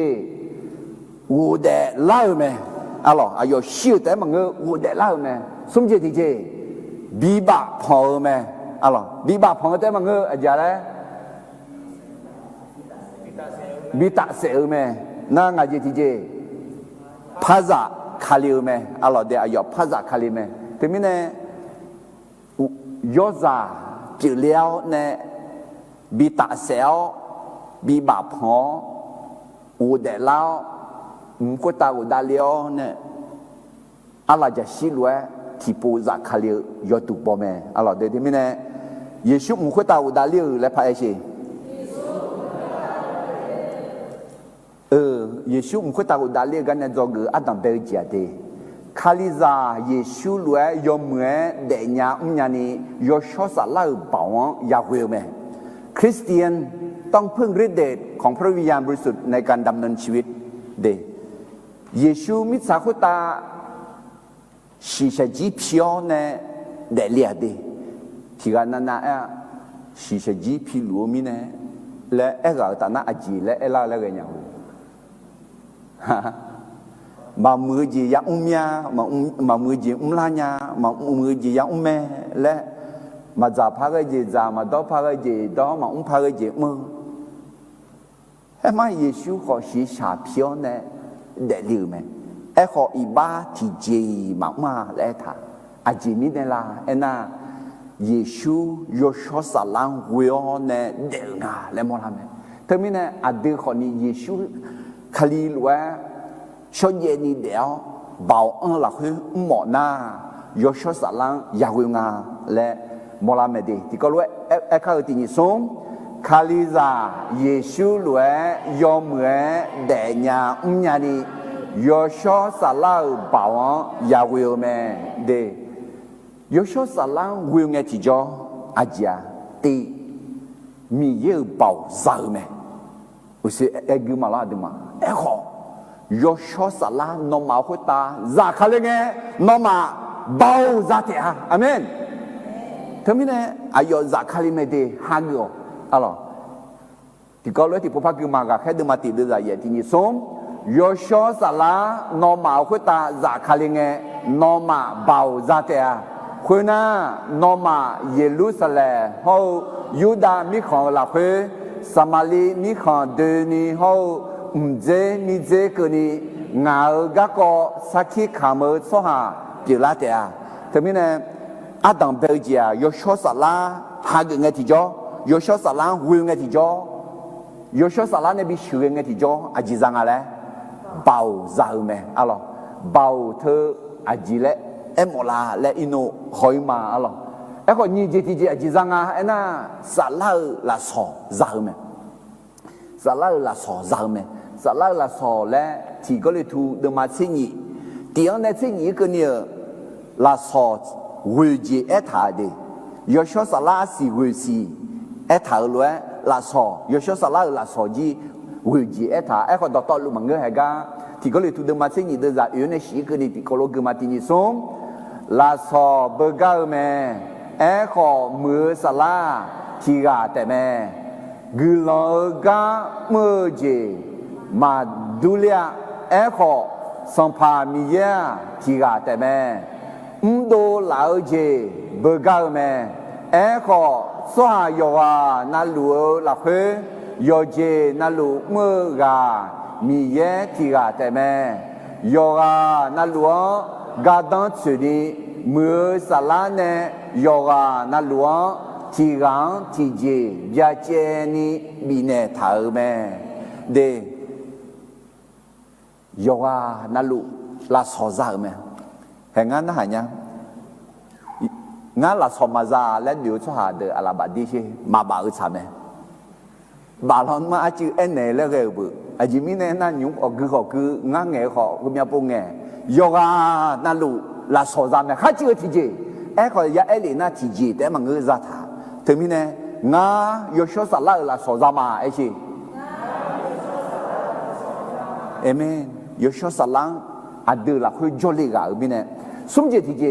อูเดลาวแม่อะไรอายุชิวแต่มันก็อูเดลาวแม่สมเจติเจบีบาพอแม่อะไรบีบาพอแต่มันก็อาจารย์บีตาเซลแม่น่างาเจติเจภาษาคาลิวแม่อะไรเดี๋ยวอายุภาษาคาลิแม่แต่มีเนี่ยยอซาจิเลียวเนี่ยบีตาเซลบีบาพออูเดลาวมุขตาอุดาเลียวเนี่ยอะไรจะชิลวยที่ปูจากคาลิยอตุบอแม่อะไรเดี๋ยวนี้เนี่ยเยซูมุขตาอุดาเลียวและพระเอเชเยซูมุขตาอุดาเลียวกันเนี่ยจอกืออาดัมเบลเจียเดคาลิซาเยซูลวยยอมเมื่อเดียญาญานี่ยอชอสลาบ่าวยาเวลแม่คริสเตียนต้องพึ่งฤทธิ์เดชของพระวิญญาณบริสุทธิ์ในการดำเนินชีวิตเดเยซูมิสาคุตาชีชจีพิโอเนเดเลียเดที่กันนั้นนะชีชจีพิลูมิเนและเอกาตานาอจีและเอลาและกันยังมามือจียังอุ้มยามามือจีอุ้มลาญามามือจียังอุ้มแม่และมาจ่าพากจีจ่ามาดอพากจีดอมาอุ้มพากจีมือให้มาเยซูขอชีชาพิโอเนเดลิวแม่ไอ้ขออีบ้าที่เจมาและท่าอาจีมิเนลาเอ็น่าเยซูยอชอสลังเวอเนเดลงาและมอลาแม่เธอมีเนี่ยอดีตคนนี้เยซูคลีลวยชอบเย็นนี่เดียวบ่าวหลักคือหมอหน้ายอชอสลังยาเวงาและมอลาแม่ดีที่ก็รู้ไอ้ข้าวที่นี่ส่งคาลิซาเยซูลวยยอมเมื่อเดียญานี่ยอชอสลาบ่าวยาเวลแม่เดยอชอสลาเวลเงที่จ่ออาจารย์ตีมีเยอะบ่าวซาแม่อุสิเอกุมาลาดิมาเอขอยอชอสลานอมาคุตาซาคาเลเงนอมาบ่าวซาเตะอาเมนเธอมีเนี่ยอายอซาคาลิเมเดฮักโออะไรที่ก็เลยที่พวกพักกุมากาแค่เดินมาติดเดือดเย็นที่นี่ส่งยอชอสลานอมาคุตาซาคาลิเงนอมาบ่าวซาเตะคุณน่ะนอมาเยรูซาเล็มเฮายูดาห์มีของหลักเฮสมาลีมีของเดนีเฮาเจมีเจก็นี่งาก็ก็สักขีขามสหาจิลาเตะแต่มีเนี่ยอาดัมเบลเจียยอชอสลาหาเงินที่จ่อ有小撒浪会爱提着，有小撒浪那边学爱提着，阿吉上阿嘞，包扎咩阿咯，包特阿吉嘞，莫啦嘞一诺海嘛阿咯，个你这提着阿吉上啊，那撒浪拉少扎咩，撒浪拉少扎咩，撒浪拉少嘞，提个里头的嘛青泥，第二呢青泥个呢拉少会接他的。有小撒拉是会是，头来拉少，有小撒拉拉少的会接他，个到路门个系个，提个里头的嘛，这你的在原来是个你提个路个嘛，提你送拉少不够咩？个么撒拉提个的咩？个老个么子嘛杜了，个上帕米呀提个的咩？多老姐不够咩？个耍药啊，那路那去药姐那路么个米也提个的咩？药啊那路噶当处理么啥啦呢？药啊那路提纲提节呀姐你米呢头咩？的药啊那路拉啥子咩？系啱啦，係呀。งั้นละสมาจาและเดี๋ยวชาเดออาลาบดีชีมาบ่าวชาเมบาลอนมาอาจิเอ็นเนลเกบุอาจิมีเนนั่นยุงออกคืองั้นเงยขอคุณยาปงเงยโยกานั่นลูละสอจาเมข้าจิทีเจขอยาเอลีน่าทีเจแต่มันเงยจัดหาถึงมีเนงาโยชอสัลละสอจามาชีเอเมนโยชอสัลลังอัดเดอละคุยจอลิกามีเนสมเจทีเจ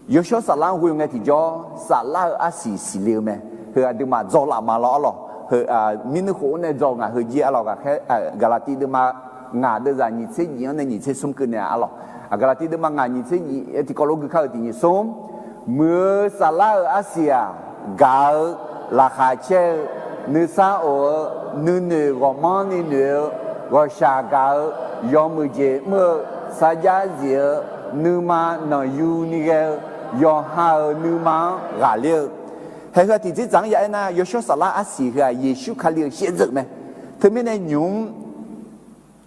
有小撒浪会用个提着撒浪阿是了咩？佢阿啲嘛做啦嘛咯，佢民好呢做啊，佢嘢阿咯个กาลาตี啲嘛งาเดจะนี่เสีย呢นี่เสียสมกันเนี่ย阿咯，กาลาตี啲嘛งานี่เสียที่ก็รู้คือเขาที่นี่สมเมื่อ撒浪อาเซียการาคาเช่เนื้อซาโอเนื้อก็มันเนื้อก็ชากายอมมือเจเมื่อสายาเสียเนื้อมาหน่อยอยู่นี่แกยอหานูมังกาเลียเฮ้ยที่จะจังยังนะยอชอสลาอาศิกะเยซูคาเลียเสียจไหมถึงแม้ในยุง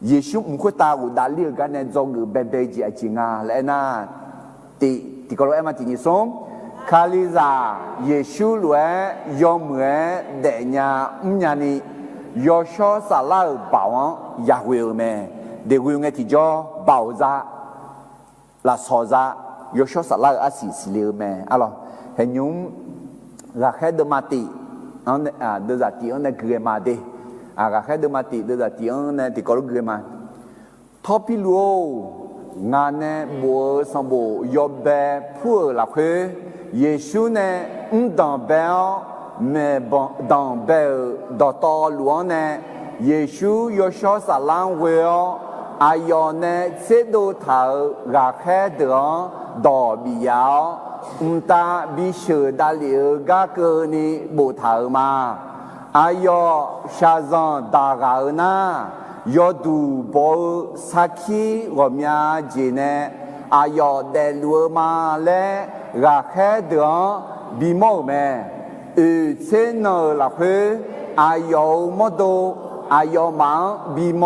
เยซูมุ่งคุตาอุดาเลียกันในจงเบเบจีอาจิงาและนะที่ก็รู้มาที่นี่ส่งคาลิซาเยซูล้วนยอมเหมือนเดียญานี่ยอชอสลาบ่าวยาเวลแม่เดี๋ยววิวไงที่จ่อบ่าวซาลาซอซา有小撒拉阿是了咩？阿咯，係用拉開的馬地，都在地安的格馬地，拉開的馬地都在地安的地高路格馬。托比羅，我呢冇上冇要白鋪拉去，耶穌呢唔當白，咩幫當白到道路呢？耶穌有小撒拉會哦，阿要呢這都頭拉開的。ดอบิยาวตาบิเชดาเลียกาเกนีบุทามาอายอชาซันดากาหนายอดูโบสักขีวมีอาเจเนอายอเดลัวมาเลราแค่เดือบิโมเมเซนลาเพอายอมโดอายอมังบิโม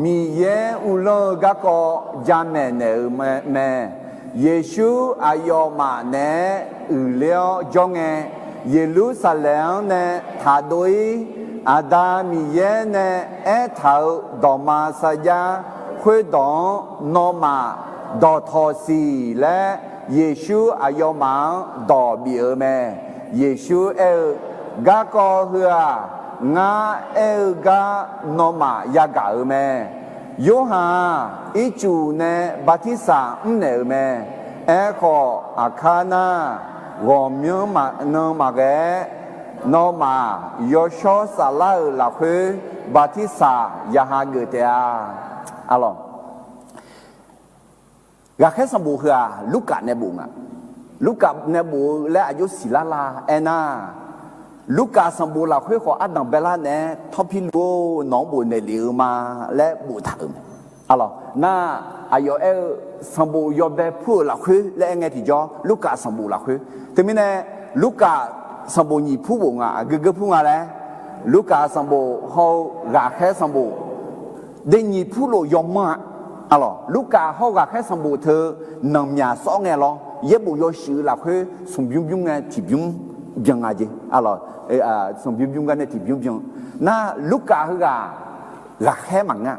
มีเยอุลกะกอจามเมเนเมเยซูอายอมาเนเลียวจงเยรูซาเล็มเนทาโดยอาดามีเยเนเท้าดอมาสยาคุยดองนอมาดอทอสีและเยซูอายอมาดอบีเมเยซูกะกอเฮืองากานอมายากาเมโยฮาอิจูเนบัติสาเนเมขออาคานาโรมิโอมาโนมาเกโนมาโยชอสาลาลาคุบัติสายาฮาเกเตอาอะลออยากให้สมบูรณ์ลูกกะเนบุงอะลูกกะเนบุและอายุศิลาลานาลูกกาสมบูรณ์เราคุยขออัดหนังเบลาเนี่ยทอพิโลน้องบุญในเหลียวมาและบุตรอะไรน่าอายุสมบูรณ์ยอมแบบพูดเราคุยและไงที่จอลูกกาสมบูรณ์เราคุยแต่ไม่แน่ลูกกา สมบูรณ์ผู้วงอ่ะก็พูดอะไรลูกาสมบูรณ์เขากาแค่สมบูรณ์เดี๋ยวผู้โลยอมมาอ๋อลูกาเขากาแค่สมบูรณ์เธอนำยาสองไงล่ะเย็บบุยชื่อหลักคือสมบุญไงที่บุญยังไงจีอ๋อสมบุญกันเนี่ยที่บุญน่าลูกาคือกาแค่มังอ่ะ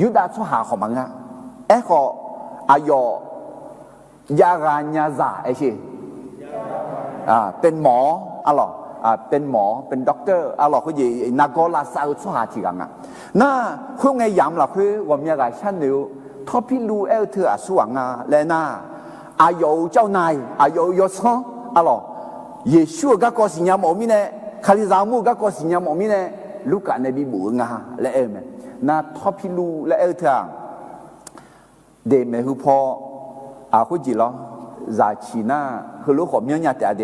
ยุดาสุหาของมังเขาอายยากาญาซาสิเป็นหมออ๋อเป็นหมอเป็นด็อกเตอร์อ๋อเขาจีนักกอลาซาสุหาที่กังน่าคุณไงย้ำล่ะคือว่ามีอะไรฉันเดียวทอพิลูเอลเธอสว่างและน่าอายเจ้านายอายยศอ๋อเยซูก็กอสิญญาหมอมีเนี่ยคาลิซามูก็กอสิญญาหมอมีเนี่ยลูกในบิบูงาและเอเมน่าทอพิลูและเอลเธอเดเมหุพอเขาจีล้อจาชีน่าคือลูกของเมียเนี่ยแต่เด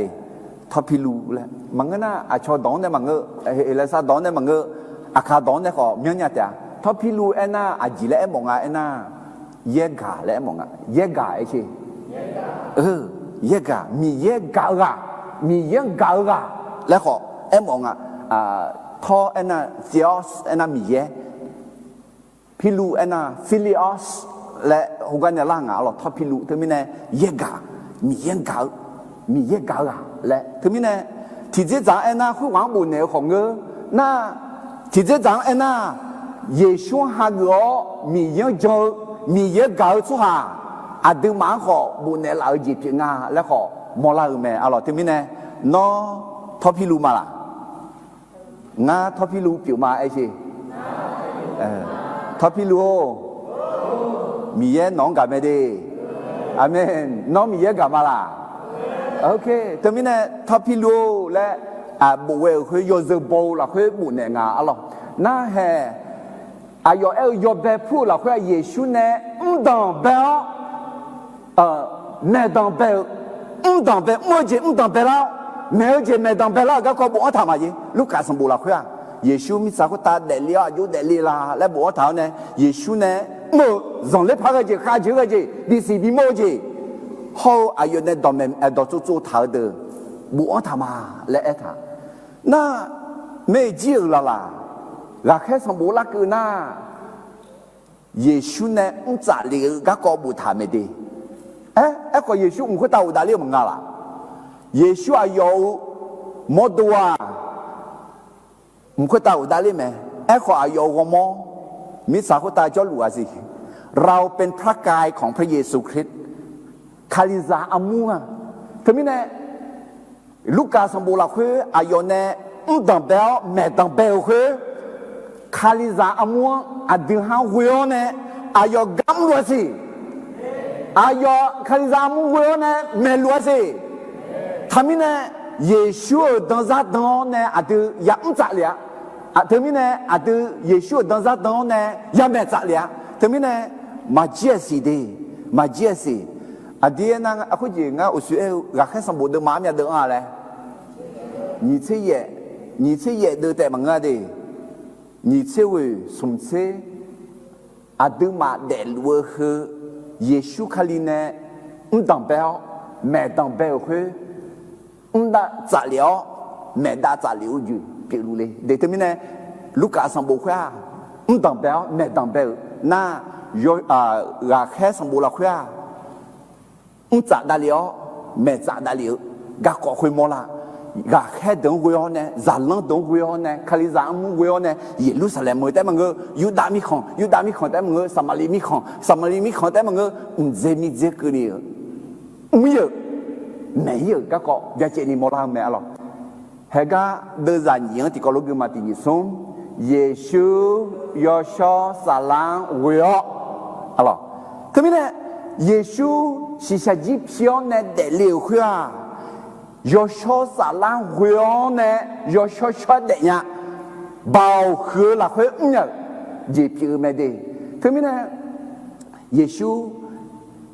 ทอพิลูและมังก็น่าชอดองเนี่ยมังก็เอเลซาดองเนี่ยมังก็อาคาดองเนี่ยของเมียเนี่ยแต่ทอพิลูเอ็น่าจีและเอ็มงเอ็น่าเยกาและมองเยกาไอ้ชีเยกามีเยกามีเยกาแล้วก็เอ็มองทอเอ็น่าซิออสเอ็น่ามีเยพิลูเอ็น่าฟิลิออสและหัวกันเนี่ยล่างหรอทอพิลูถึงมีเนี่ยเยกามีเยกามีเยกาและถึงมีเนี่ยที่เจ้าจังเอ็น่าคุยหวังบุญเนี่ยของเงอน่าที่เจ้าจังเอ็น่าเยชูฮาโกมีเยจมีเยอะเก่าสุฮาอาดึงมาขอบุญเนี่ยเราหยิบงาแล้วขอมอลาแม่อร่อยที่มิเนี่ยน้อทอพิลูมาล่ะงาทอพิลูปิวมาไอ้ชีทอพิลูมีเยน้องกับไม่ดีอาเมนน้องมีเยกับมาล่ะโอเคที่มิเนี่ยทอพิลูและบุเวลคือโยเซโบล่ะคือบุญเนี่ยงาอร่อยน่าแห่อายเอลยอบแบบพูดเราคือเยซูเนี่ยดังเบลเนี่ยดังเบลดังเบลมั่วจีดังเบลแล้วแม่จีแม่ดังเบลแล้วก็บอกว่าทำไมจีลูกกาสมบูรณ์เราคือเยซูมีสักตาเดลีอายุเดลีลาและบอกว่าทำเนี่ยเยซูเนี่ยมั่วส่งเล็บพักจีข้าจีก็จีดีสีดีมั่วจีเขาอายุเนี่ยดังเบลดังจู่ๆเท่าเดิมบอกว่าทำไมและเอท่าน่าไม่จีละล่ะเราแค่สมบูรณ์ละคือน่าเยซูเนี่ยจะเลี้ยงก็กอบทำไม่ดีก็เยซูไม่ค่อยตาอุดาเลี้ยงมึงอะล่ะเยซูอายุหมดตัวไม่ค่อยตาอุดาเลี้ยงไหมก็อายุก็มอมิสาคุตาจอลัวสิเราเป็นพระกายของพระเยซูคริสต์คาลิซาอามัวทำไมเนี่ยลูกกาสมบูรณ์ละคืออายุเนี่ยดังเบลแม่ดังเบลคือคาลิซาอามัวอดึงหาหัวเนี่ยอายกำลัวสิอายคาลิซามัวหัวเนี่ยแม่ลัวสิทำไมเนี่ยเยซูดังซาดองเนี่ยอดึงยังจัดเลยทำไมเนี่ยอดึงเยซูดังซาดองเนี่ยยังไม่จัดเลยทำไมเนี่ยมาเจียสิดีมาเจียสิอดีตนั้นคุณยิงอุสุเอรักแค่สมบูรณ์เดิมมาเนี่ยเดิมอะไร你这也都在忙啊的。你这位从此阿都嘛在如何耶稣卡里呢？当表没当表去，打杂疗没打杂疗就比如嘞，对他们呢，卢卡上不会啊，当表没当表，那有拉开上不拉会啊，杂打疗没杂打疗，嘎搞会么啦？กาแค่ดงกุยอนเนี่ยจันลังดงกุยอนเนี่ยคาลิซามุกุยอนเนี่ยเยรูซาเล็มแต่มันก็ยูดามิของแต่มันก็สมาลีมิของแต่มันก็เจมิเจกุนี่ไม่เยอะก็จะเจนี่มอลาไม่อะไรเฮก้าเดินจากยังที่กอลูกมาที่ยิสุเยซูยอชอซาลังกุยออะไรทำไมเนี่ยเยซูสิชาจิพิออนเนี่ยเดลิวคุยยอชอสาลังหัวเนี่ยยอชอชอเดียบ่าวคือละหัวเนี่ยจีบไม่ได้ถึงมีเนี่ยเยซู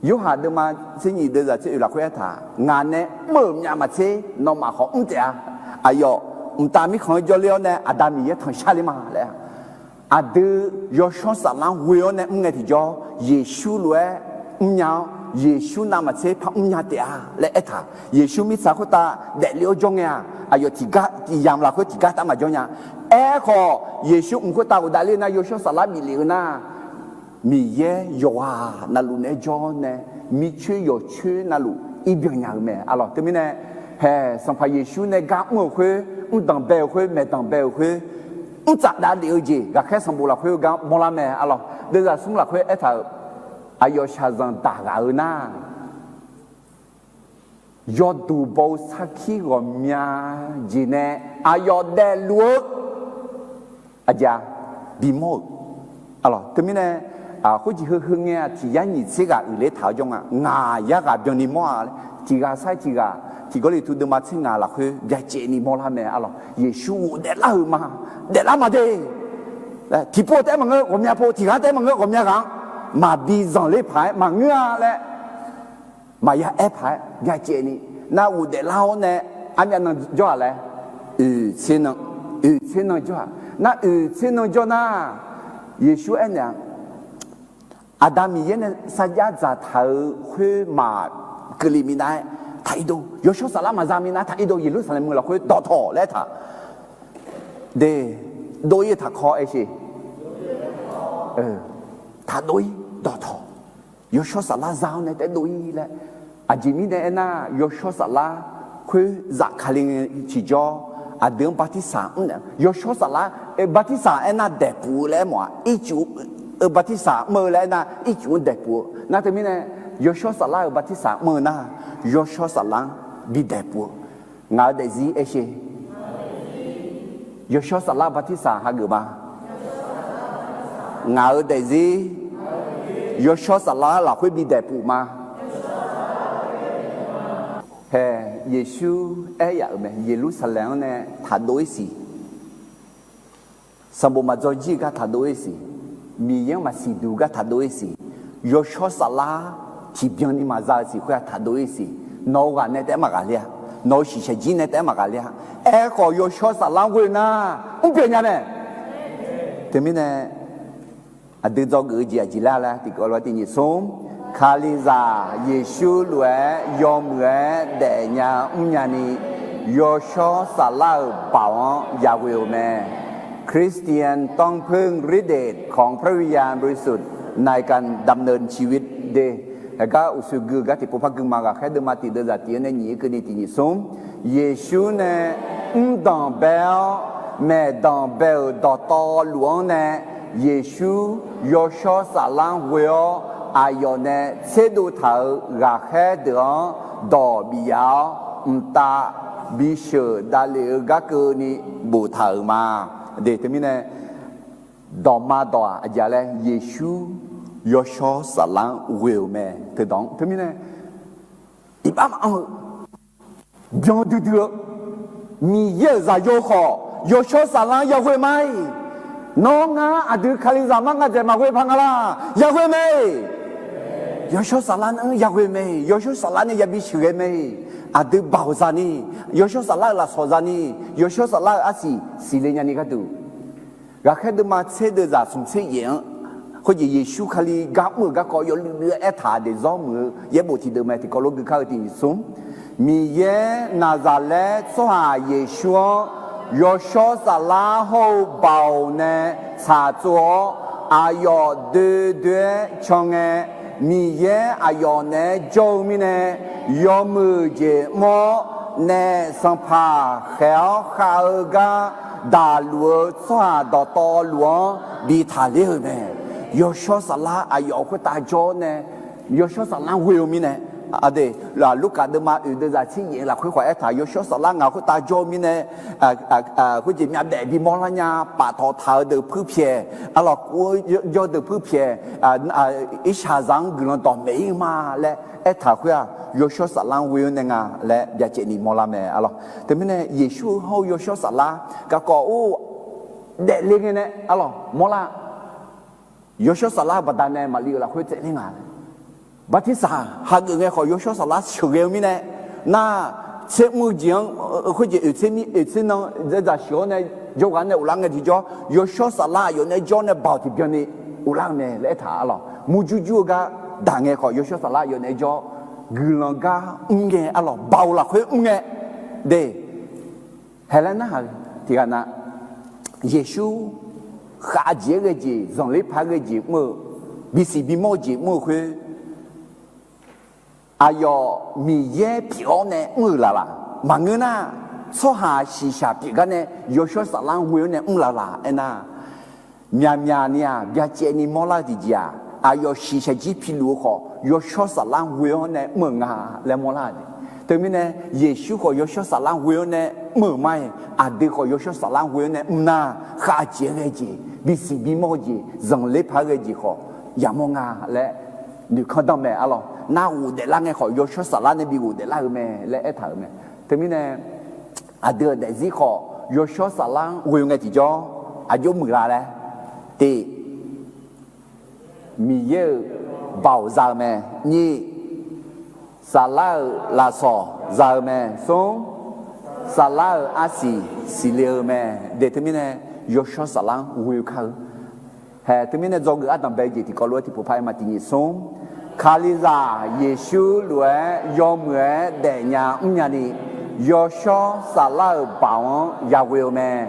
ยูหาเดิมาสิ่งนี้เดินจากที่ละหัวท่างานเนี่ยเมื่อมีมาเช่นอมาของเจ้าอายอตามีของยอเลี้ยวเนี่ยอาดามีทางชาลิมาเลยอาดูยอชอสาลังหัวเนี่ยไงที่ยอเยซูเลยเนี่ย เยซูนามาเซพระอุญญาเตียและเอธาเยซูมิสาคุตาเดลิโอจงเนียอายติกาที่ยามลาคุติกาตามาจงเนียเอขอเยซูอุคุตาอุดาลีนาโยชูสลามิลีนามีเยโยวานาลูเนจอนเนมีชื่อโยชื่อนาลูอีเบียงยังแม่alors te mine he son pa yesu ne ga mo khwe un dan be khwe me dan be khwe un za da li ji ga khe son bu la khwe ga mo la me alors de za sum la khwe et ta ayo sha zan da ga na yo du bo sakhi go mya ji ne ayo de lu aja bi mo alors te mine好似去nghe thì giá nhị xí gà ở lễ thảo trong ngà giá gà biếng đi mua chỉ gà sai chỉ gà chỉ có đi thu được mặt xí ngà là khi giá chế đi mua làm mẹ alo Giêsu để la mà đi thì po té mà ngơ gồm nhà po thì gà té mà ngơ gồm nhà gà mà đi dọn lễ phải mà ngơ lẽ mà giá ép phải giá chế đi na u để lao nè anh em nó cho lẽ xin nó cho na xin nó cho na Giêsu anh nè Adam yen saja zatau khue ma kelimina thaido Yosho salama zamina thaido Yerusalem la khue do tho le tha de doi tha kho e shi tha doi do tho Yosho sala zao ne te doi le ajimi de na Yosho sala khue za khaling chi jo adem batisa Yosho sala batisa ena de pu le mo i chuบัติสาเมื่อแล้วนะอีจุนเด็กปัวน่าจะมีเนี่ยยโชสลาบัติสาเมื่อนะยโชสลาบิเด็กปัวงาเดซีเอเชยโชสลาบัติสาฮะกือบางาเดซียโชสลาหลักคุยบิเด็กปัวมาเฮ้เยซูเอ้ยเมเยรูซาเล็มเนี่ยทัดด้วยสิสมบูรณ์มาจอจีก็ทัดด้วยสิมียังมาสิดูก็ทัดด้วยสิยโชสลาที่เบียงนี่มาจากสิก็ทัดด้วยสิโนกันเนี่ยแต่มากันเลยโนชิเชจีเนี่ยแต่มากันเลยก็ยโชสลาเว้ยนะเปลี่ยนยังไงแต่ไม่เนี่ยอดีตจอกจีจีลาละที่ก็ว่าที่นี่สมคาลิซาเยซูลวยยอมเวเดญาญานียโชสลาป่าวยาเวลแม่คริสเตียนต้องพึ่งฤทธิ์เดชของพระวิญญาณบริสุทธิ์ในการดำเนินชีวิตเดแล้วก็อุสุกุก็ที่พวกพักกึ่งมาก็แค่เดินมาติดเดินจากที่นี่นี่คือนี่ที่นี่สมเยซูเนี่ยดังเบลแม่ดังเบลดอตอหลวงเนี่ยเยซูยโชสาลังเวลอายอนเนี่ยเสดูเถาก็แค่เดินดอบิยาตาบิเชดาเลก็คือนี่บูเถามาเดี๋ยวมีเนี่ยดอมาดออะไรเยซูยโชสาลังเวลแม่ถึงดองถึงมีเนี่ยอีบ้ามาเดี๋ยวดูมีเยอะจะโยขอยโชสาลังอยากเวไหมน้องอ่ะอดีตคาลิซามังอาจจะมาเวพังอะไรอยากเวไหมยโชสาลังอยากเวไหมยโชสาลังเนี่ยอยากบิเชไหมอดีตบ่าวซานียโชสาลังละโซซานียโชสาลังอาศิสิเลญานิก็ดูก็แค่เดินมาเชื่อเดินจากสมเสียงเขาจะเยซูคาลีกับมือก็ยเรือเอธาเดซอมือเยบุตรเดิมที่ก็ลงคือเขาที่นิสมมีเยนาซาเลตสหายเยซูยโชสาลังหูบ่าวเนี่ยชาจัวอายอเดือชงเงมีเยอายอเนี่ยโจมีเนี่ยยอมือเจมอเนี่ยสัมภาเขียวข้าวกาดาลัวสวาดตอหลวงบีทาเลียเนี่ยยโชสลาอายอคุตาโจเนี่ยยโชสลาเวลมีเนี่ยอะเดล่ะลูกกาเดมาอุดจะชี้เองล่ะคุยขวายถ่ายยโชสลางาคุตาโจมีเนี่ยคุยจิมีแบบบีมอลญาปะทอทาเดพื้นเพียอะล่ะกูยอเดพื้นเพียอิชาซังกลอนตอเมย์มาและเอถ่าคุยยโชสลางเวลเนี่ยงาและอยากเจนี่มอลาเมอะล่ะแต่ไม่เนี่ยเยซูเฮายโชสลาก็ก่ออู้เด็กเลี้ยงเนี่ยอะล่ะมอลายโชสลาบัดเนี่ยมาเลี้ยงล่ะคุยเจนี่งาบัติสาหากเงยขอยโชสลาเฉลียวมีเนี่ยน่าเชื่อมือจียงคุยจะอุตมีอุตน้องจะเชื่อเนี่ยยกอันเนี่ยอุลังเนี่ยที่จ่อยโชสลาอยู่เนี่ยจ่อเนี่ยบ่าวที่เบียนี่อุลังเนี่ยเละถาหรอมูจูจูก็ đà nghe khỏi yo sala yo ne jo gulanga nghe alo bao là khơi nghe để Helena thì là na Giêsu khá dễ cái gì dòng lấy phá cái gì mơ bị sĩ bị mò gì mơ khơi ayo mi ye pion ne mơ là mà người na so hà xì xà bị cái này yo sho sala huyo ne là ena mia nia bia che ni mola di dia ayo xì xà ji pilu kho yo sho sala huyo ne mơ nga le mola di từ mình nè Giêsu có yo sho sala huyo ne mơ mai ade có yo sho sala huyo ne na khá dễ cái gì bị sĩ bị mò gì dòng lấy phá cái gì kho ya mo nga le ni không đâm mẹ alo na u để la nghe khỏi yo sho sala ne bị u để la mẹ le thở mẹ từ mình nè ade để gì kho yo sho sala huyo nghe thì cho ayo mưa la đấy thì mi ye bảo ra mẹ ni sala la so ra mẹ xong sala asi silir mẹ để từ mình nè yo sho sala huyo khơi hè từ mình nè do người adam bây giờ thì có lối thì phụ phải mà thì xong Khaliza Giêsu lúa yo mưa để nhà đi yo sho sala bảo Yahweh mẹ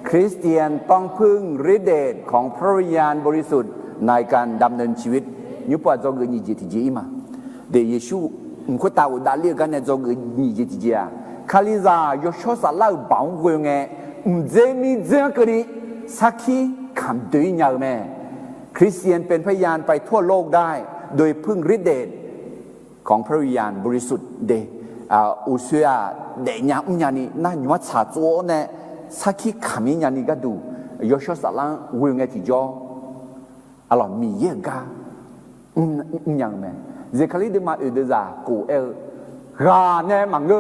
Christian ต้องพึ่งฤทธิ์เดชของพระวิญญาณบริสุทธิ์ในการดำเนินชีวิตยุปจงเกิดยี่จีมาเดเยซูมุขตาอุดาเลียกันเนี่ยจงเกิดยี่จีอ่ะคาลิซายชสาลาบังเวงเงเจมีเจกันนี่สักขีคำดุยยาวแม่คริสเตียนเป็นพยานไปทั่วโลกได้โดยพึ่งฤทธิ์เดชของพระวิญญาณบริสุทธิ์เดอุเสียเดญานี่น่าหยวดสาจัวเนี่ยสักขีคำนี้นี่ก็ดูยชสาลาเวงเงที่จ่ออะไรมีเยอะกันยังแม่เจคลีเดมาอุดซากูกาเนมังเง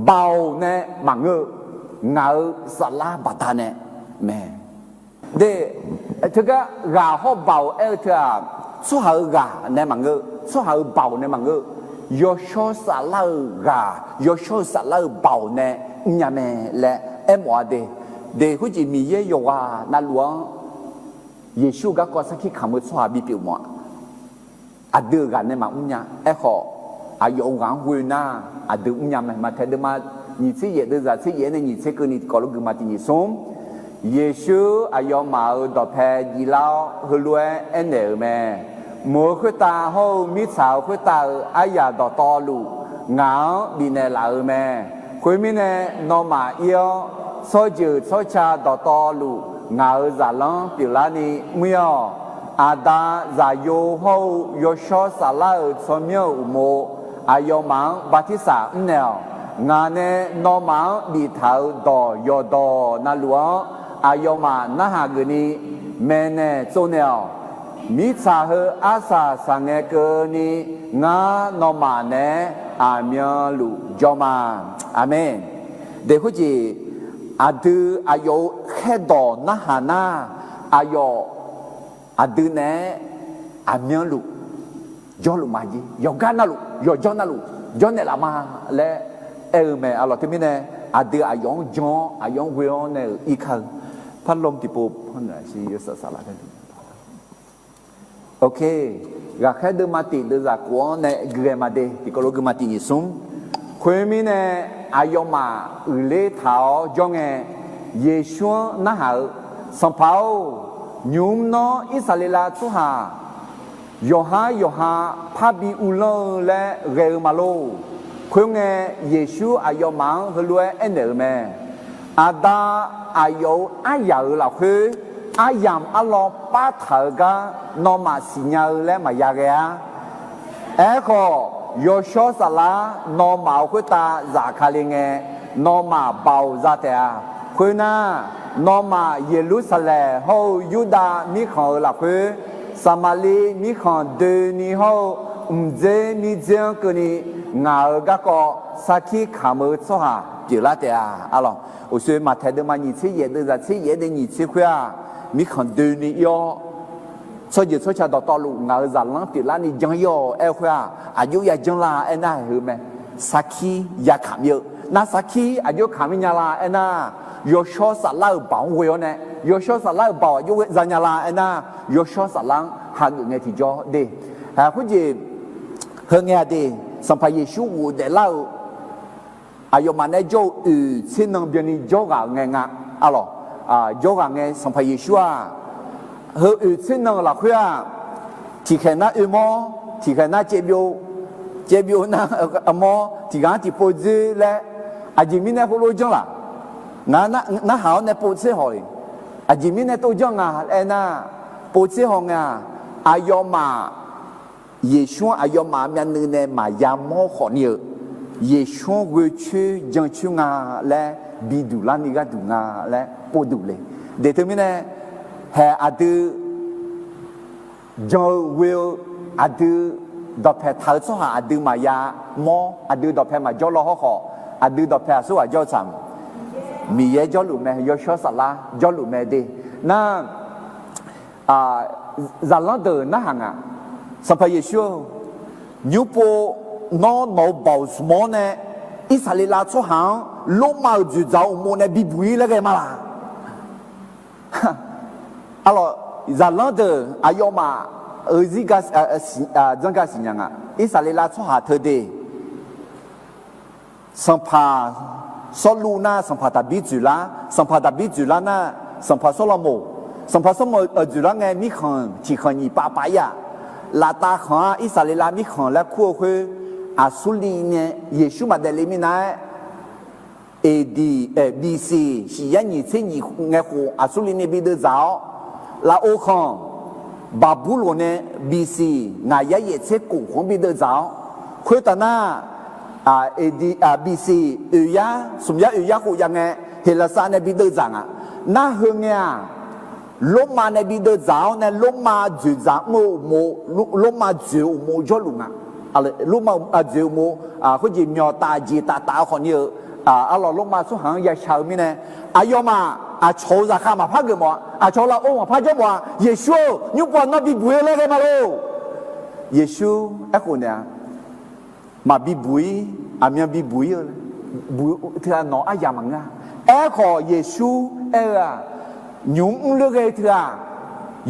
เบาเนมังเงเงาสลาบัตาเนแม่เดถึงก็กาเขาเบาเถอะสู้หากาเนมังเงสู้หาเบาเนมังเงยชสลากายชสลาเบาเนยังแม่และว่าเดคุณจีมีเยอะอยู่ว่านั่นหลวงเยซูก็สักที่คำว่าสวาบิปิวมัวอดีกันในมาเนี่ยขออายุงานหุ่นน่ะอดีเนี่ยมาเทเดมาหนิสิเยเดจะสิเยในหนิสิก็นี่ก็ลูกมาที่นี่ส่งเยซูอายุมาดอกแพยีลาวฮัลโหลเนอแม่มัวขึ้นตาหูมิสาวขึ้นตาอายาดอกตอลูเงาบินในลาวแม่คุยมิเนนอมาเอียวโซจืดโซชาดอกตอลูเงาจะล้องปิลานีเมียวอาดาจะโยหูโยชอสาลาสมยอุโมอายุมังบัติสาเนลงานเนนอมังดีเท้าดอยอดอนาหลวงอายุมานาหากนีเมเนโซเนลมิซาเฮอาซาสังเกเกนีงานอมาเนอาเมียลูจอมาอาเมนเด็กผู้จีอาดูอายุแค่ดอนาหานาอายุอาดูเนอาเมียลูยอลูมาจียอกานาลูยอจอนาลูจอเนลามาและแม่อะไรที่มีเนอาดูอายองจออายองเวอเนอีกครั้งพัดลมที่ปุ๊บพันไหนสิยศสาระกันโอเคก็แค่เดินมาติดเดินจากวัวเนเกรมาเดที่ก็ลูกมาติยิ่งสูงคุยมีเนอายองมาอุเลท้าวจงเยซูน่าหาสัมภาวยุมโนอิสราเอลทุหาโยฮาพาบิอุลและเรมาโลคุยเยซูอายุมังฮัลโหลเนอแม่อาดาอายุอายาละคืออายามอัลลอฮ์ป้าเถกานอมาสิญาและมายาเกะขอโยชอสลานอมาคุตาจากคาลิงนอมาเบาซาเตะคุยน่านอมาเยรูซาเล็มฮูยูดามิขอละคือสมาลีมิขอเดนีฮูเจมิเจงกนีงาก็สักขีขามสหะจิลาเตะอะไรอุศมาเทเดมาหนิสิเยเดจะสิเยเดหนิสิคุยมิขอเดนียอ所以所以到道路我人对那里讲哟，会啊有也讲啦，那后面撒气也看有，那撒气有看没啦，那有小啥老包会呢？有小啥老包有人家啦，那有小啥人还有眼提交的， คุณจีเฮงเงดีสัมภาเยชูเดเล่าอายมันได้โจสิ่งนึงเบียนี่โจกางงะอะไรโจกางสัมภาเยชูเฮสิ่งนึงละคุยที่แค่นั้นมอที่แค่นั้นเจ็บอยู่นะมอที่การที่พูดและอาจิมินเนี่ยพูดจังละงั้นหาเนี่ยพูดเสียหอยอาจิมินเนี่ยตัวจังอ่ะน่ะพูดเสียหงอ่ะอายมาเยชูอายมาเนี่ยนึกเนี่ยมายามอขอเนี่ยเยชูกุชื่อจังชื่องาและบิดูลานิกาดูงาและพูดดูเลยเดี๋ยวนี้เนี่ยเฮอดีจังวิลอดีดอกแพทย์สหอดีมายามออดีดอกแพมาจอลอขออดีดอกแพสวจอซ้ำมีเยจอลุแม่ยอชอสลาจอลุแม่ดีนั่นจัลลังเดอร์นั่งอ่ะสัมภาระชัวยูโปน้องน้องบ่าวสมอเนี่ยอิสราเอลชั่วหางลงมาจุดเจ้าอุโมเนี่ยบิบุยแล้วกันมาละอะไรจัลลังเดอร์อายุมาซิกาจังกาสิยังอ่ะอิสราเอลชั่วหาเธอเดสัมภาสลูน่าสัมภาตาบิจุลาสัมภาตาบิจุลาน่าสัมภาสโลโมสัมภาสโลโมจุลาไงมีคนที่คนยี่ป้าป้ายาลาตาข้าอิสราเอลมีคนและคู่คืออาสุลีเนี่ยเยซูมาเดลิมินาบีซีสิยันยี่เซยี่ไงคู่อาสุลีเนี่ยบิดเจ้าลาโอคอนบาบูโลเนี่ยบีซีนายยี่เซกูของบิดเจ้าคือตาน่าบีซียาสมยาคู่ยังไงเฮลซาเนี่ยบิดเจ้าอ่ะน่าเฮงเนี่ยลงมาในบิดเจ้าเนี่ยลงมาจุดจ้าโมลงมาจุดโมจลุงอ่ะอะไรลงมาจุดโมเขาจีมีตาจีตาคนเยอะอะไรลงมาสุหังยาชาวมีเนี่ยอายมาโชว์ราคามาพักกันมั้งโชว์ละโอ้มาพักกันมั้งเยซูยูปอนน่ะบิบุยเลยกันมาโลเยซูไอ้คนเนี่ยมาบิบุยมีบิบุยเลยบุยที่เราหน้าอายามังอ่ะไอ้ขอเยซูยุงเลือกไอ้เถอะ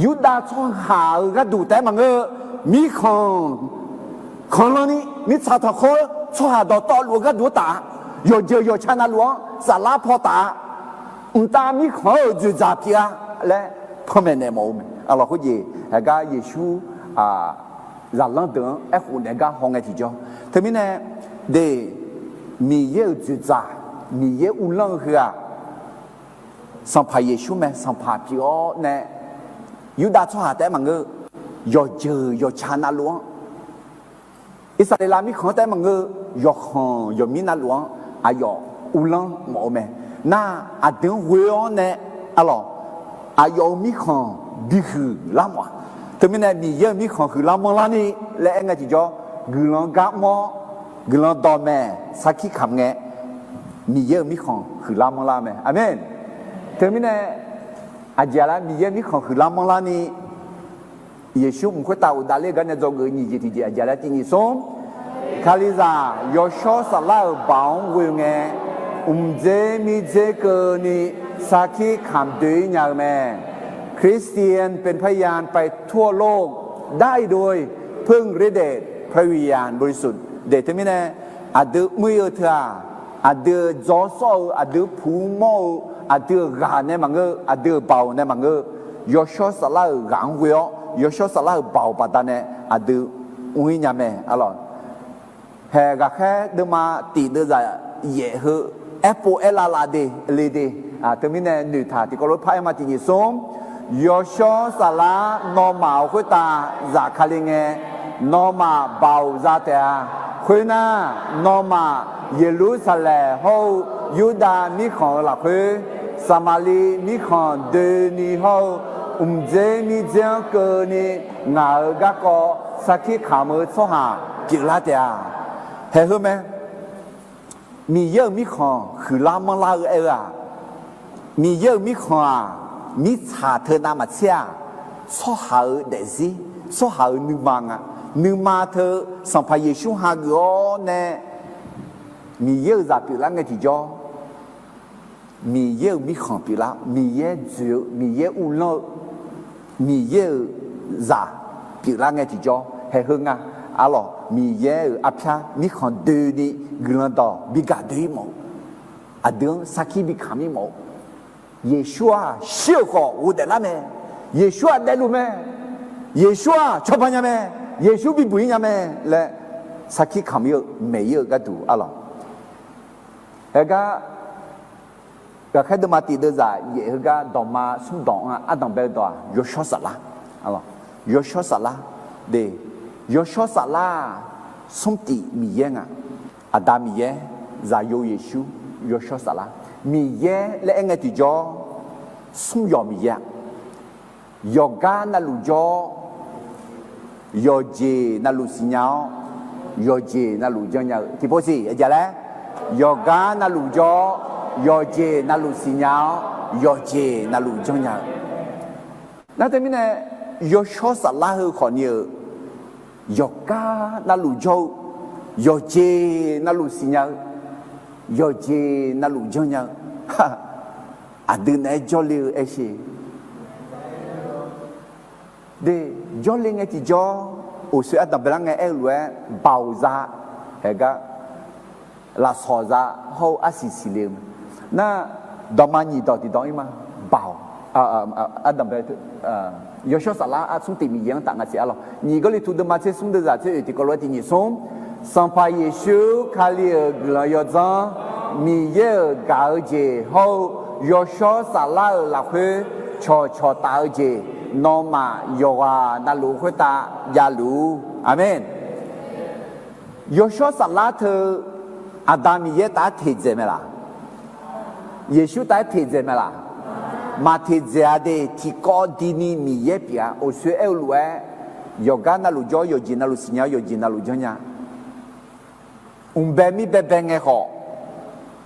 ยูดาช่องหาก็ดูแต่มันก็มีคนแล้วนี่มีชาวทอช่องหาต่อหลวงก็ดูตา有ชนะหลวงสาราพอตาตามีคนอยู่จับเพียและพ่อแม่เนี่ยมองอะไรก็ยี่ไอ้ก็เยซูจัลลังเดินไอ้คนเนี่ยก็ห้องไอ้ที่จ้าทีนี้เนี่ยเดมีเยอะจุดจ่ามีเยอะอุ่นลังเหรอสัมภาเยซูแม่สัมภาพี่อ๋อเนี่ยยูดาช่วยหาแต่มันก็ยชนะหลวงอิสราเอลมีคนแต่มันก็ยมีนาหลวงอายอุ่นลังหมอแม่น่าอาดึงเวอเนี่ยอะไรอายมีคนดีคือลำวะแต่ไม่เนี่ยมีเยอะมีคนคือลำมันละนี่และเองไงที่จ้ากุลังกับหมอกุลังดอแม่สักขี้คำเงี้ยมีเยอะมีคนคือลำมันละแม่อาเมนเธอไม่เนี่ยอาจารย์มีเยอะมีคนคือลำมันละนี่เยซูมุ่งตาอุดาเลกันเนี่ยจงเงินยี่จีอาจารย์ที่นี่ส่งคาลิซายอชอสลาบางเวงเงเจมีเจเกนี่สักขี้คำด้วยอย่างแม่คริสเตียนเป็นพยานไปทั่วโลกได้โดยพึ่งฤทธิ์เดชพระวิญญาณบริสุทธิ์เดชที่ไม่แน่อาจจะมือเถอะอาจจะจอสออาจจะผูโมอาจจะกาเนี่ยมังเกออาจจะเบาเนี่ยมังเกอยอชอสลาหางเวียยอชอสลาเบาปัตตาเนี่ยอาจจะอุ้ยเนี่ยแม่อะไรแห่ก็แค่เดินมาตีเดินใจเย่เหแอปเปิลเอลาลาเดเลเดที่มีเนี่ยหนึ่งถาที่ก็รถไฟมาที่นี่ส่งยอชอสลานอมาคุยตาจากคาลิงเงนอมาเบาซาเตะคุยน่านอมาเยรูซาเล็มโฮยูดามีของหลักคุยสมาลีมีของเดนีโฮเจมีเจงเกนีงาเกะก็สักที่ขามือส่งหาจิลาเตะเห็นไหมมีเยอะมีของคือลามังลามีเยอะมีของมีชาเธอนามาเชียสอหาเดซี่สอหาหนึ่งมังหนึ่งมาเธอสัมภาเยซูหาเกอเนี่ยมีเยอะจะปีละไงที่จอมีเยอะมีของปีละมีเยอะจิ๋วมีเยอะอุ่นละมีเยอะจะปีละไงที่จอเฮ ให้เฮงอ่ะหรอมีเยอะอัพยามีคนเดินดีกลันต่อบิกาดีหมดอ่ะเดินสักขีบิขามีหมดเยชัวเชี่ยวขออุดละแม่เยชัวได้รู้ไหมเยชัวชอบปัญญาแม่เยชัวบิบุญญาแม่และสักขีขามีไม่เยอะก็ดูอ่ะหรอเฮก็แค่ดูมาตีเดือดจ่ายเฮก็ดอกมาสุ่มดอกอ่ะดอกเบลตัวยศสัลละอ่ะหรอยศสัลละเดยศสัลละสุ่มตีมีเยงอ่ะอาดามีเยใจโยเยชูยศสัลละมีเยและเองไงที่จอสุ่มยอมีเยยอกานาลูจอยอเจนาลูสิญญายอเจนาลูจังเนี่ยที่พูดสิเดี๋ยวแล้วยอกานาลูจอยอเจนาลูสิญญายอเจนาลูจังเนี่ยนั่นแต่ไม่เนี่ยยอชอสัลละคือคนเนี่ยยอกานาลูจอยอเจนาลูสิญญายอเจนาลูจังเนี่ยอะดึงไอ้จอลีเอชีเดจอลิงไอที่จอโอเสียแต่เวลาไงเอลเวเบาซาเฮก็ลาซอซาเขาอาศิสิเลมน่าดอมานีดอติดออีมาเบาดัมเบลยอชสาระสุ่มตีมีอย่างต่างกันเสียหรอนี่ก็เลยทุกเดือนมาเชื่อสุ่มเดือดเชื่อที่ก็รู้ที่นี่สุ่มสัมภาเยซูคาลีกลายจังมีเยอะกาเจเขายอชสาระละเพื่อชอตาเจนอมาโยกานาลูขตายาลูอาเมนยอชอสัลลาเธออาดามีเยตาเทเจเมล่ะเยซูตาเทเจเมล่ะมาเทเจอาเดที่กอดีนี่มีเยปียโอเสเอลเวโยกานาลูจอยโยจินาลูสิญญาโยจินาลูจญาเบมีเบเบงเอขอ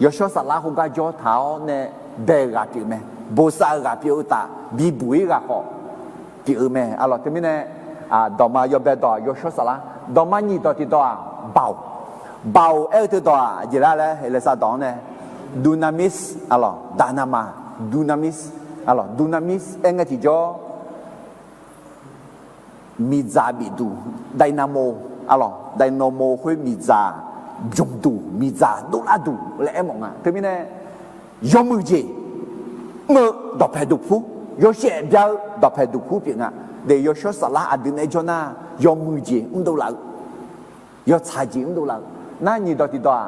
ยอชอสัลลาฮุกาจอเท้าเนเบกาติเมโบซากาปิอุตาบีบุยกาขอที่เม่อะลอที่มีเนี่ยดอมายอเบดอยอชสละดอมานี่ดอที่ดอเบาเอลที่ดอจีละเลยเฮเลซาดอนเนี่ยดูนามิสอะลอดานามาดูนามิสอะลอดูนามิสเองที่จอมีซาบิดูไดนาโมอะลอไดนาโมคุยมีซาจงดูมีซาดูลาดูเลยเอ็มงอ่ะที่มีเนี่ยยอมือเจเมื่อดอกแพดูผู้ยอเสียเดียวดอกแพดูผู้เพียงอ่ะเดี๋ยวยอชสละอดีตในจน่ายอมือเจดูหลังยอชายเจดูหลังนั่นนี่ดอกที่ตัว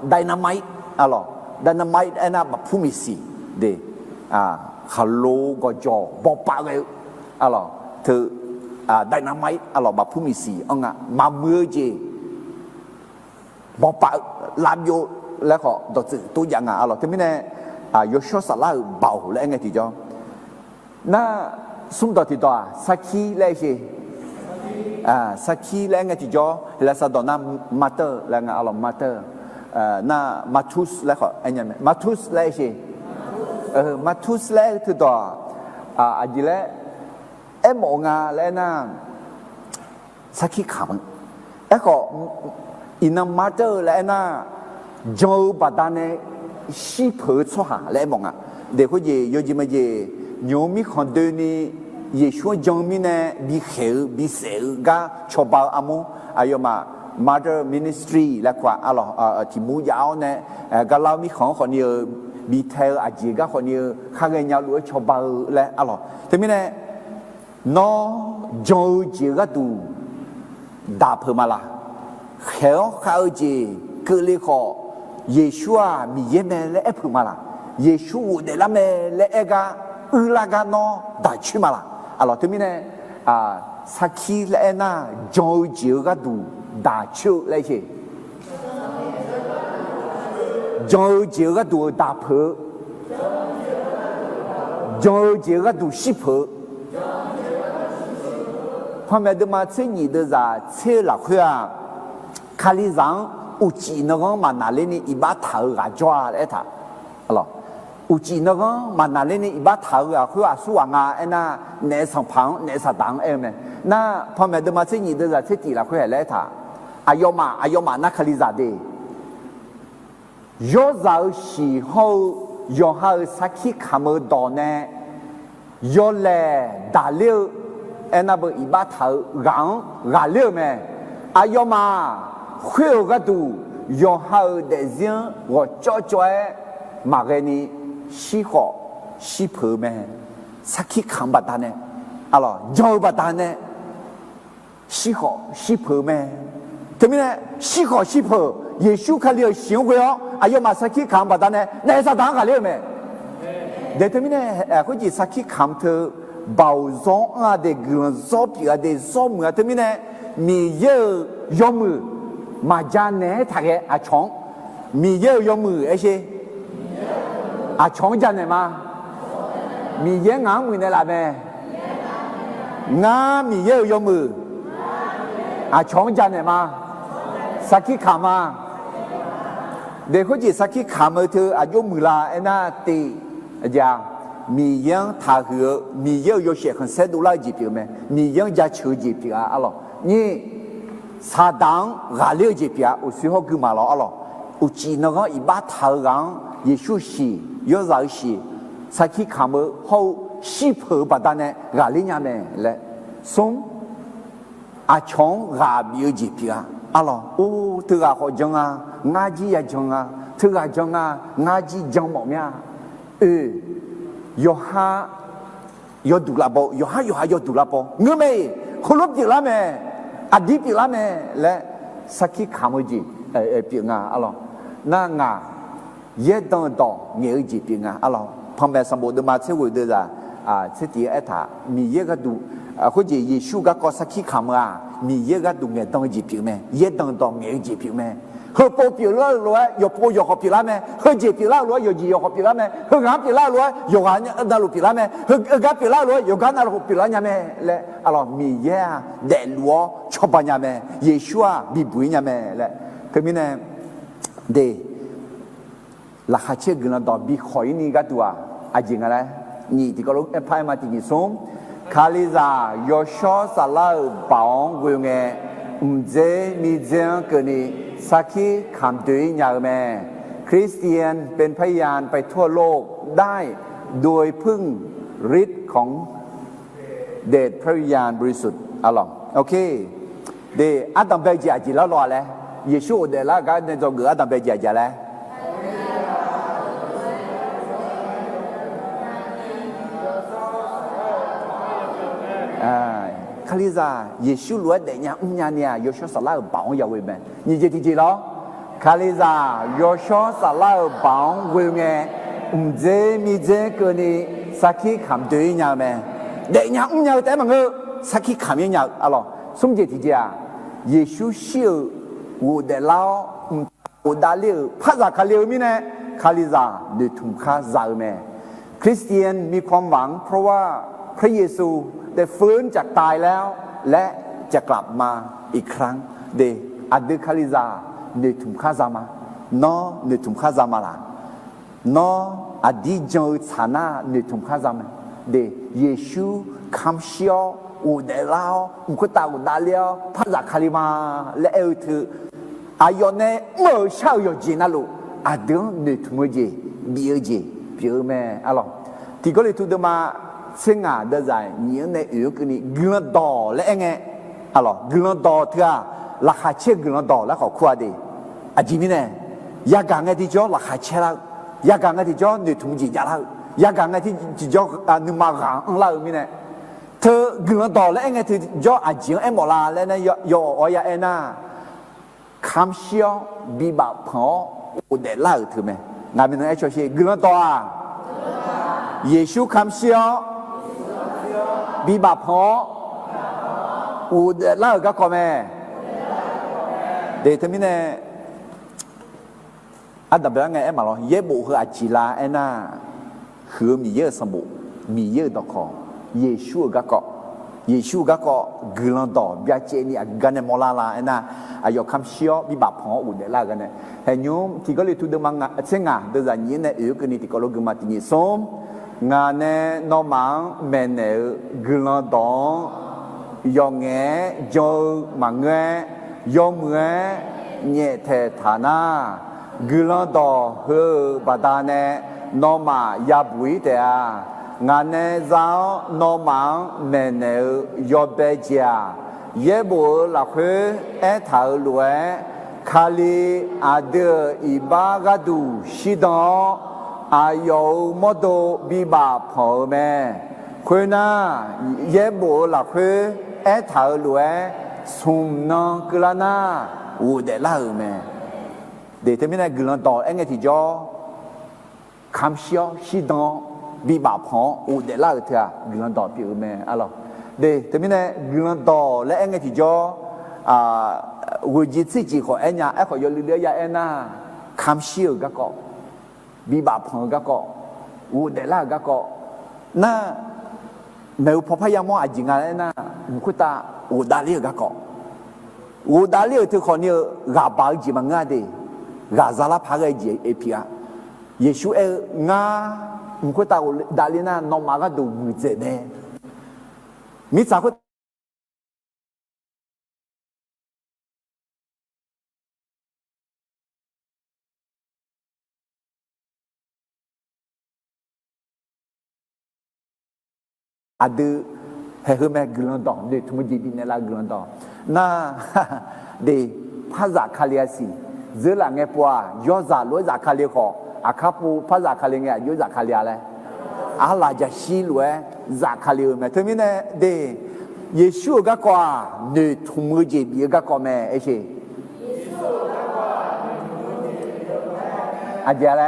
ไดนาไมต์อะหรอไดนาไมต์ไอ้น่ะแบบผู้มีสีเดี๋ยฮัลโหลก็จอบอปากเลยอะหรอเธอไดนาไมต์อะหรอแบบผู้มีสีอ่ะมาเมื่อเจบอปากลามโยแล้วก็ดอกจืดตัวอย่างอ่ะหรอที่ไม่แน่ยอชสละเบาแล้วไงที่จอน่าสุ่มดอกที่ตัวสักขีเลยสิสักขีแล้วไงที่จอแล้วสะดอน่ามาเตอร์แล้วไงอะไรมาเตอร์น่ามาทุสแล้วก็ไอ้เนี่ยมาทุสเลยสิมาทุสแล้วที่ตัวอันนี้แหละเอ็มองาแล้วน่าสักขีขำแล้วก็อินนามาเตอร์แล้วน่าโจบัดานเนี่ยชีพชั่วหาแล้วมองอ่ะเด็กคนเย่ยอจิมาเย่โยมีคนเดินนี่เยช่วยจงมีเนี่ยบีเขลบีเสลก็ชอบเอาอามุอายมา Mother Ministry แล้วกว่าอะไรที่มูยาวเนี่ยก็เรามีของคนเดียวบีเทลอาจีก็คนเดียวข้างเงี้ยรู้ชอบเอาแล้วอะไรแต่ไม่เนี่ยน้อจงจีก็ดูดาบเพิ่มมาละเขลข้าวจีก็เลยขอเยชัวมีเยเมและเอฟมาละเยชูเดลเมและเอกาลากาโนได้ชิมาละอะลอที่มีเนี่ยสักขีและน่าจอยเจียก็ดูได้ชิเลยสิจอยเจียก็ดูได้เพอจอยเจียก็ดูสิเพอพอแม่ดูมาเชื่อนี่เดี๋ยวจะเชื่อหลักคือคาลิซังอุจินก็มาหน้าเล่นอีบ้าเถอะกาจ้าเลยท่าอะลออุจินก็มาหน้าเล่นอีบ้าเถอะคือว่าสู้งาไอ้น่ะเนสังพังเนสัดังเอ็มเนี่ยน่าพอแม่ดูมาเชื่อนี่เดี๋ยวจะเชื่อตีละคือเลยท่าอายมานักคาลิซาเดยอซาสีเขายอหาสักขีขามดอนเนี่ยยอเล่ดาเลี้ย อันนั้นเป็นอีบ้าเถอะรังรัเลือแม่อายมาเขียวกันดูยองหาเด็กเสียงว่าจ่อยมาเรนี่ชีขอชีเผือแม่สักขี้ขังบัดตาเนี่ยอะไรยาวบัดตาเนี่ยชีขอชีเผือแม่ทำไมเนี่ยชีขอชีเผือเยซูเขาเรียกเสียงหัวอายมาสักขี้ขังบัดตาเนี่ยในสถานการณ์เรียกแม่เดี๋ยวทำไมเนี่ยคนจีสักขี้ขังเธอเบาซ้องอาเด็กเงินซ้อปีอาเด็กซ้อมือทำไมเนี่ยมีเยอะยอมมือมาจานเนี่ยถ้าแกอาชงมีเยอะยอมมือไอ้เช่อาชงจานเนี่ยมามีเยอะงามมือเนี่ยละแม่งามีเยอะยอมมืออาชงจานเนี่ยมาสักขี้ขามาเด็กคนจีสักขี้ขามาเธออายุมือละไอ้น่าตีอาจารย์มียังท่าเหือมีเยอะยอเสียคนเสด็จลาจีบไหมมียังจะเชื่อจีบอะไรนี่ซาดังกาเลียจีบอุสิฮกุมาลอะไรอุจีนก็อีบ้าท่ารังเยซูสียอดราสีสักขี้ขามาเขาชีพบัดนั้นกาเลียเนี่ยแหละส่งอาชงกาเบียจีบอะไรโอ้เธอก็จังงาจีyaจังเธอก็จังงาจีจังหมดเนี่ยยอฮายอดูลาบอยอฮายอดูลาบเงื่อไม่คนรบจีละแม่อดีตจีละแม่และสักขี้ขามจีปีงาอะไรน่างาเย็ดต่อเงี้ยจีปีงาอะไรพอแม่สมบูรณ์มาเชื่อว่าเดี๋ยวเชื่อที่ไอ้ท่ามีเยอะก็ดูคนจีเยซูก็สักขี้ขามมีเยอะก็ดูเงี้ยต้องจีปีแม่เย็ดต่อเงี้ยจีปีแม่เขาปูปีละร้อยยอปูยอขปีละแม่เขาจีปีละร้อยยอจียอขปีละแม่เขางาปีละร้อยยอกันนั่นลูกปีละแม่เขากาปีละร้อยยอกันนั่นลูกปีละเนี่ยแม่และอะไรมีเยอะเด็ดลัวชอบเนี่ยแม่เยซูบีบุยเนี่ยแม่และคือมีเนี่ยเดลักษณะกันต่อบีคอยนี่ก็ตัวอาจริงอะไรนี่ที่เขาลูกเอพายมาที่นี่ส่งคาลิซายอชอสลาบองเวงเงเจมีเจงกันนี่สักขี้คำดุยอย่างแม่คริสเตียนเป็นพยานไปทั่วโลกได้โดยพึ่งฤทธิ์ของเดชพระวิญญาณบริสุทธิ์อะล่ะโอเคเดอาดัมเบจาจีแล้วรอแล้วเยซูเดล่าก็ในจงเกืออาดัมเบจาจีแล้วคาลิซาเยซูล้วนเดียร์เนี่ยยอชอสลาบ่าวอย่าเว้ยแม่นี่เจติจีล้อคาลิซายอชอสลาบ่าวเว้ยแม่เจมีเจกันนี่สักขี้คำดุยเนี่ยแม่เดียร์เนี่ยแต่มันก็สักขี้คำเนี่ยอะไรสมเจติจีเยซูเชื่อว่าเดล่าว่าดาลิภาษาคาลิมีเนี่ยคาลิซาเดือดทุ่มข้าใจแม่คริสเตียนมีความหวังเพราะว่าพระเยซูได้ฟื้นจากตายแล้วและจะกลับมาอีกครั้งเดอดีคาลิซาเนตุมคาซามานอเนตุมคาซามาลานออดีจงฐานะเนตุมคาซามเดเยซูคำเชียวอุเดลาวอุกตาอุดาเลียวพระจักคาลิมาและเอลทืออายอนเนเมื่อเช้าอยู่จีน่าลูอดีเนตุมเจบีเอเจบีเอแม่อะไรที่ก็เลยทูดมาเสียงอ่ะเดี๋ยวใจเนี่ยในเรื่องนี้กลัวต่อและไงอะไรกลัวต่อเถอะราคาเชื่อกลัวต่อแล้วเขาขวาดีอาจริงเนี่ยอยากกันไงที่จ่อราคาเชื่อแล้วอยากกันไงที่จ่อเนี่ยทุ่มจีจ่าแล้วอยากกันไงที่จ่อนึกมาหางแล้วมีเนี่ยเธอกลัวต่อและไงที่จ่ออาจริงไอ้หมอลาแล้วเนี่ยยออยาเอ็น่าคำเชี่ยวบีบพออุเดล่าถือไหมงานเป็นไอ้ช่วยกลัวต่อเยซูคำเชี่ยวบีบพออุเดล่าก็คอมเมเดี๋ยวทำไมเนี่ยอันดับแรกไงเอ็มมาหรอเย่บุคืออาจิลาเอ็น่าคือมีเยอะสมุมีเยอะดอกคอเยซูก็เกาะเยซูก็เกาะกลันต่อบิอาเจนี่กันเนี่ยมอลาลาเอ็น่าอายกคำเชี่ยวบีบพออุเดล่ากันเนี่ยเห็นยูที่ก็เลยทุกเดือนมังเชงอ่ะเดือนนี้เนี่ยอยู่กันนี่ที่ก็รู้กันมาที่นี่ส้มงานเนี่ยน้องมังแม่เนี่ยกลันต่อยองเงี้ยโจมังเงี้ยยอมเงี้ยเนี่ยเทฐานะกลันต่อเฮอบาดาเนี่ยน้องมายาบุยเตะ งานเนซาโนมังเมเนยอเบเจียเยบุลาคือเอถาลวยคาลีอาเดอีบากาดูชิดออายุมโดบิบาพอแม่คุณน่ะเยบุลาคือเอถาลวยสุมนองกลานาอูเดลาแม่เดี๋ยวไม่ได้กลันต่อเอ็งที่จอคำเชียวชิดอบิบาพออูเดลาเถอะกลันต่อพี่แม่อะไรเดี๋ยวไม่ได้กลันต่อและเอ็งที่จอวิจิตรจีของเอ็งเนี่ยขอยอลิเลียเอ็งน่ะคำเชียวก็บิบาพอก็อูเดลาก็น่ะเมื่อพอพยายามอาจิงอะไรน่ะมุขตาอูดาลีก็อูดาลีที่คนนี้กาบาจีมังงาดีกาซาลาพาเกจีเอพีอาเยซูเองามุขตาอูดาลีน่ะน้องมาก็ดูมือเจเน่มิสาคุอาดูเฮ้ยแม่กลันต่อเดี๋ยวทุ่มจีบินเนี่ยละกลันต่อน่าเดี๋ยวภาษาคาเลียสีเจอหลังเงี้ยปัวยอดจากล้วนจากคาเลียขออาคาปูภาษาคาเลียเงี้ยยอดจากคาเลียอะไรอาลาจะชีล้วนจากคาเลียแม่ทุ่มเนี่ยเดี๋ยวเยซูก็กว่าเดี๋ยวทุ่มจีบิก็กว่าแม่เอชีอาจารย์อะไร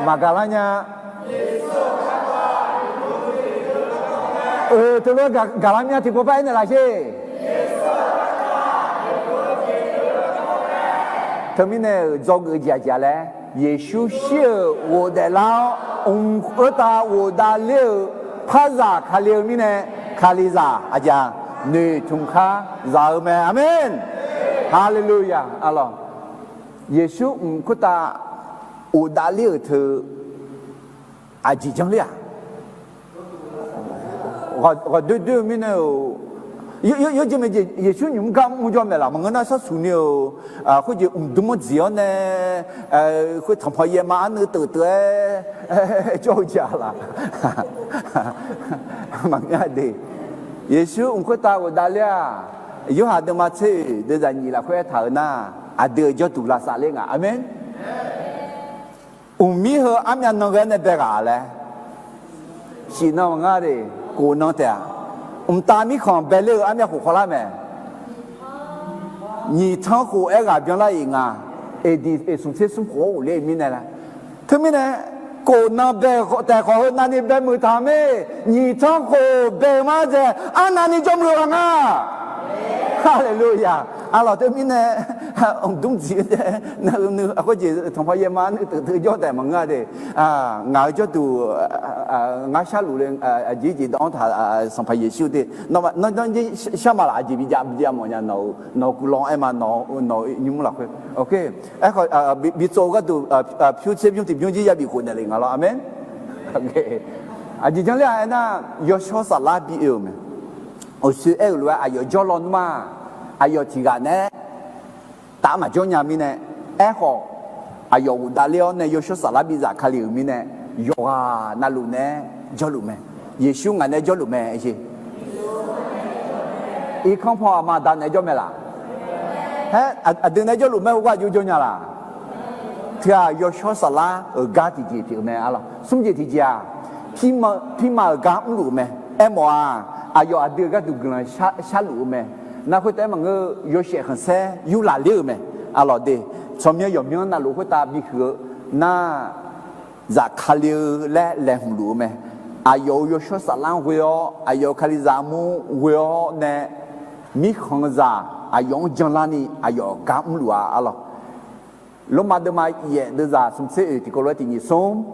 มาการเนี่ยตัวเลือกกาลามีที่พบไปนี่แหละใช่ทำไมเนี่ยจงเจียเลยเยซูเชื่อว่าเดลาตาว่าดาเลี้ยภาษาคาเลียมีเนี่ยคาลิซาอาจารย์นี่ทุ่งข้าจาเมอาเมนฮาเลลูยาอัลลอฮ์เยซูคุตาว่าดาเลี้ยเธออาจิจังเลย我对面呢，有这么些，也许你们讲我讲没啦，我那啥属牛或者多么只要呢，会谈跑野马呢，得交家了，忙啊的，也许我会打我打了，有下的嘛车，的人你啦会讨那，啊的就读了啥嘞啊，阿门。我米和阿面那个那别个嘞，是那么个的。กูน้องแต่ตามีของเบลล์อันนี้หัวขลาแม่ยี่ทั้งหัวเอกาเบียงละอีงาดีสุดที่สุดหัวเลยมีเนี่ยละถึงมีเนี่ยกูน้องเบลแต่ขอนั่นนี่เบลมือทำเองยี่ทั้งหัวเบลมาเจอันนั้นนี่จมรู้งาฮาเลลูยาอัลลอฮ์ถึงมีเนี่ยดุงจีเนี่ยนึกก็จีทำพยามันถือยอดแต่มังงาเดงาจะดูงาชาลูเลยจีต้องถ่ายสัมภาระชิวเดนั่นจีชามาละจีบิจามันเนี่ยนกุลองเอ็มานนยุ่งละคุยโอเคก็บิโซก็ดูพิวเซพิวติพิวจีจะบิคนเดลิงอ่ะอาเมนโอเคจีจังเลยนะยอชอสลาบิเอลเมโอซื้อเอลว่าอายจอลอนมาอายที่กันเนี่ยตามมาจงยามีเนี่ยขออายุดาเลียวเนี่ยยชูสารบิจากคาลิมีเนี่ยยอนาลูเนี่ยจอลุเมเยชูงานเนี่ยจอลุเมใช่อีกคำพอมาดานเนี่ยจอเมล่ะเฮ้อดึงเนี่ยจอลุเมว่าอยู่จงยาล่ะที่ยชูสารกาติจีที่เนี่ยอะไรสมจิตที่จีพี่มากาลุเมมัวอายุอดีตก็ดูกันชาลุเม那会在么个有些很深有哪里没？阿老的，上面有没有那路会打比克那在卡里来红路没？啊有说啥浪会哦，啊有卡里咱们会哦呢，米行子啊用将来呢啊有干路啊阿老，罗马的嘛也的啥什么事？这个罗的你送，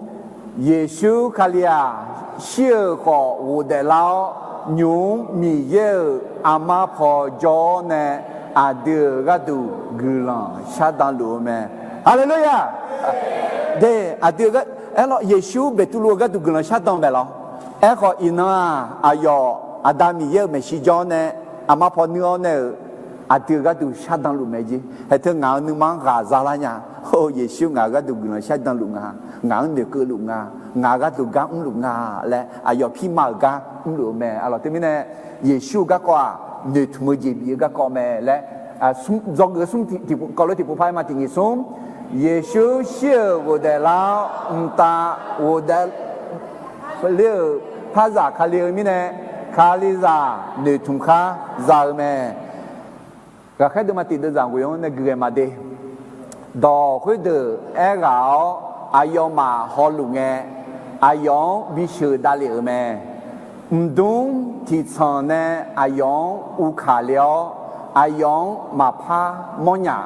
耶稣卡里啊，小好我的老。nhung mi ye ama pho jo ne adu ga du gulan sha dan lo me hallelujah de adu ga elo yesu betulo ga du gulan sha dan be lo e kho ina ayo adami ye me shi jo ne ama pho nu ne adu ga du sha dan lo me ji he the nga nu mang ga za la nya โอ้เยซูงาก็ดูกันใช้ดังลุงงาเดือดลุงงาก็ดูกันลุงและอายอพี่มากันลุงแม่อะไรที่ไม่แน่เยซูก็กว่าเนื้อทุ่มจีบีก็กว่าแม่และสุ่มจงสุ่มที่ก็เลยที่ผู้พายมาที่นี่สุ่มเยซูเชื่อว่าเดลาตาว่าเดลเรียกภาษาคาเลียมิเน่คาลิซาเนื้อทุ่มข้าซาแม่ก็แค่ดูมาติดตัวจังกุยงในเกลือมาเดดอกคุยเดอเอราอายอมาฮอลุงเงอายองบิชูดาลีเอแม่ดุงที่ชนเนอายองอุคาเลียวอายองมาพามอญา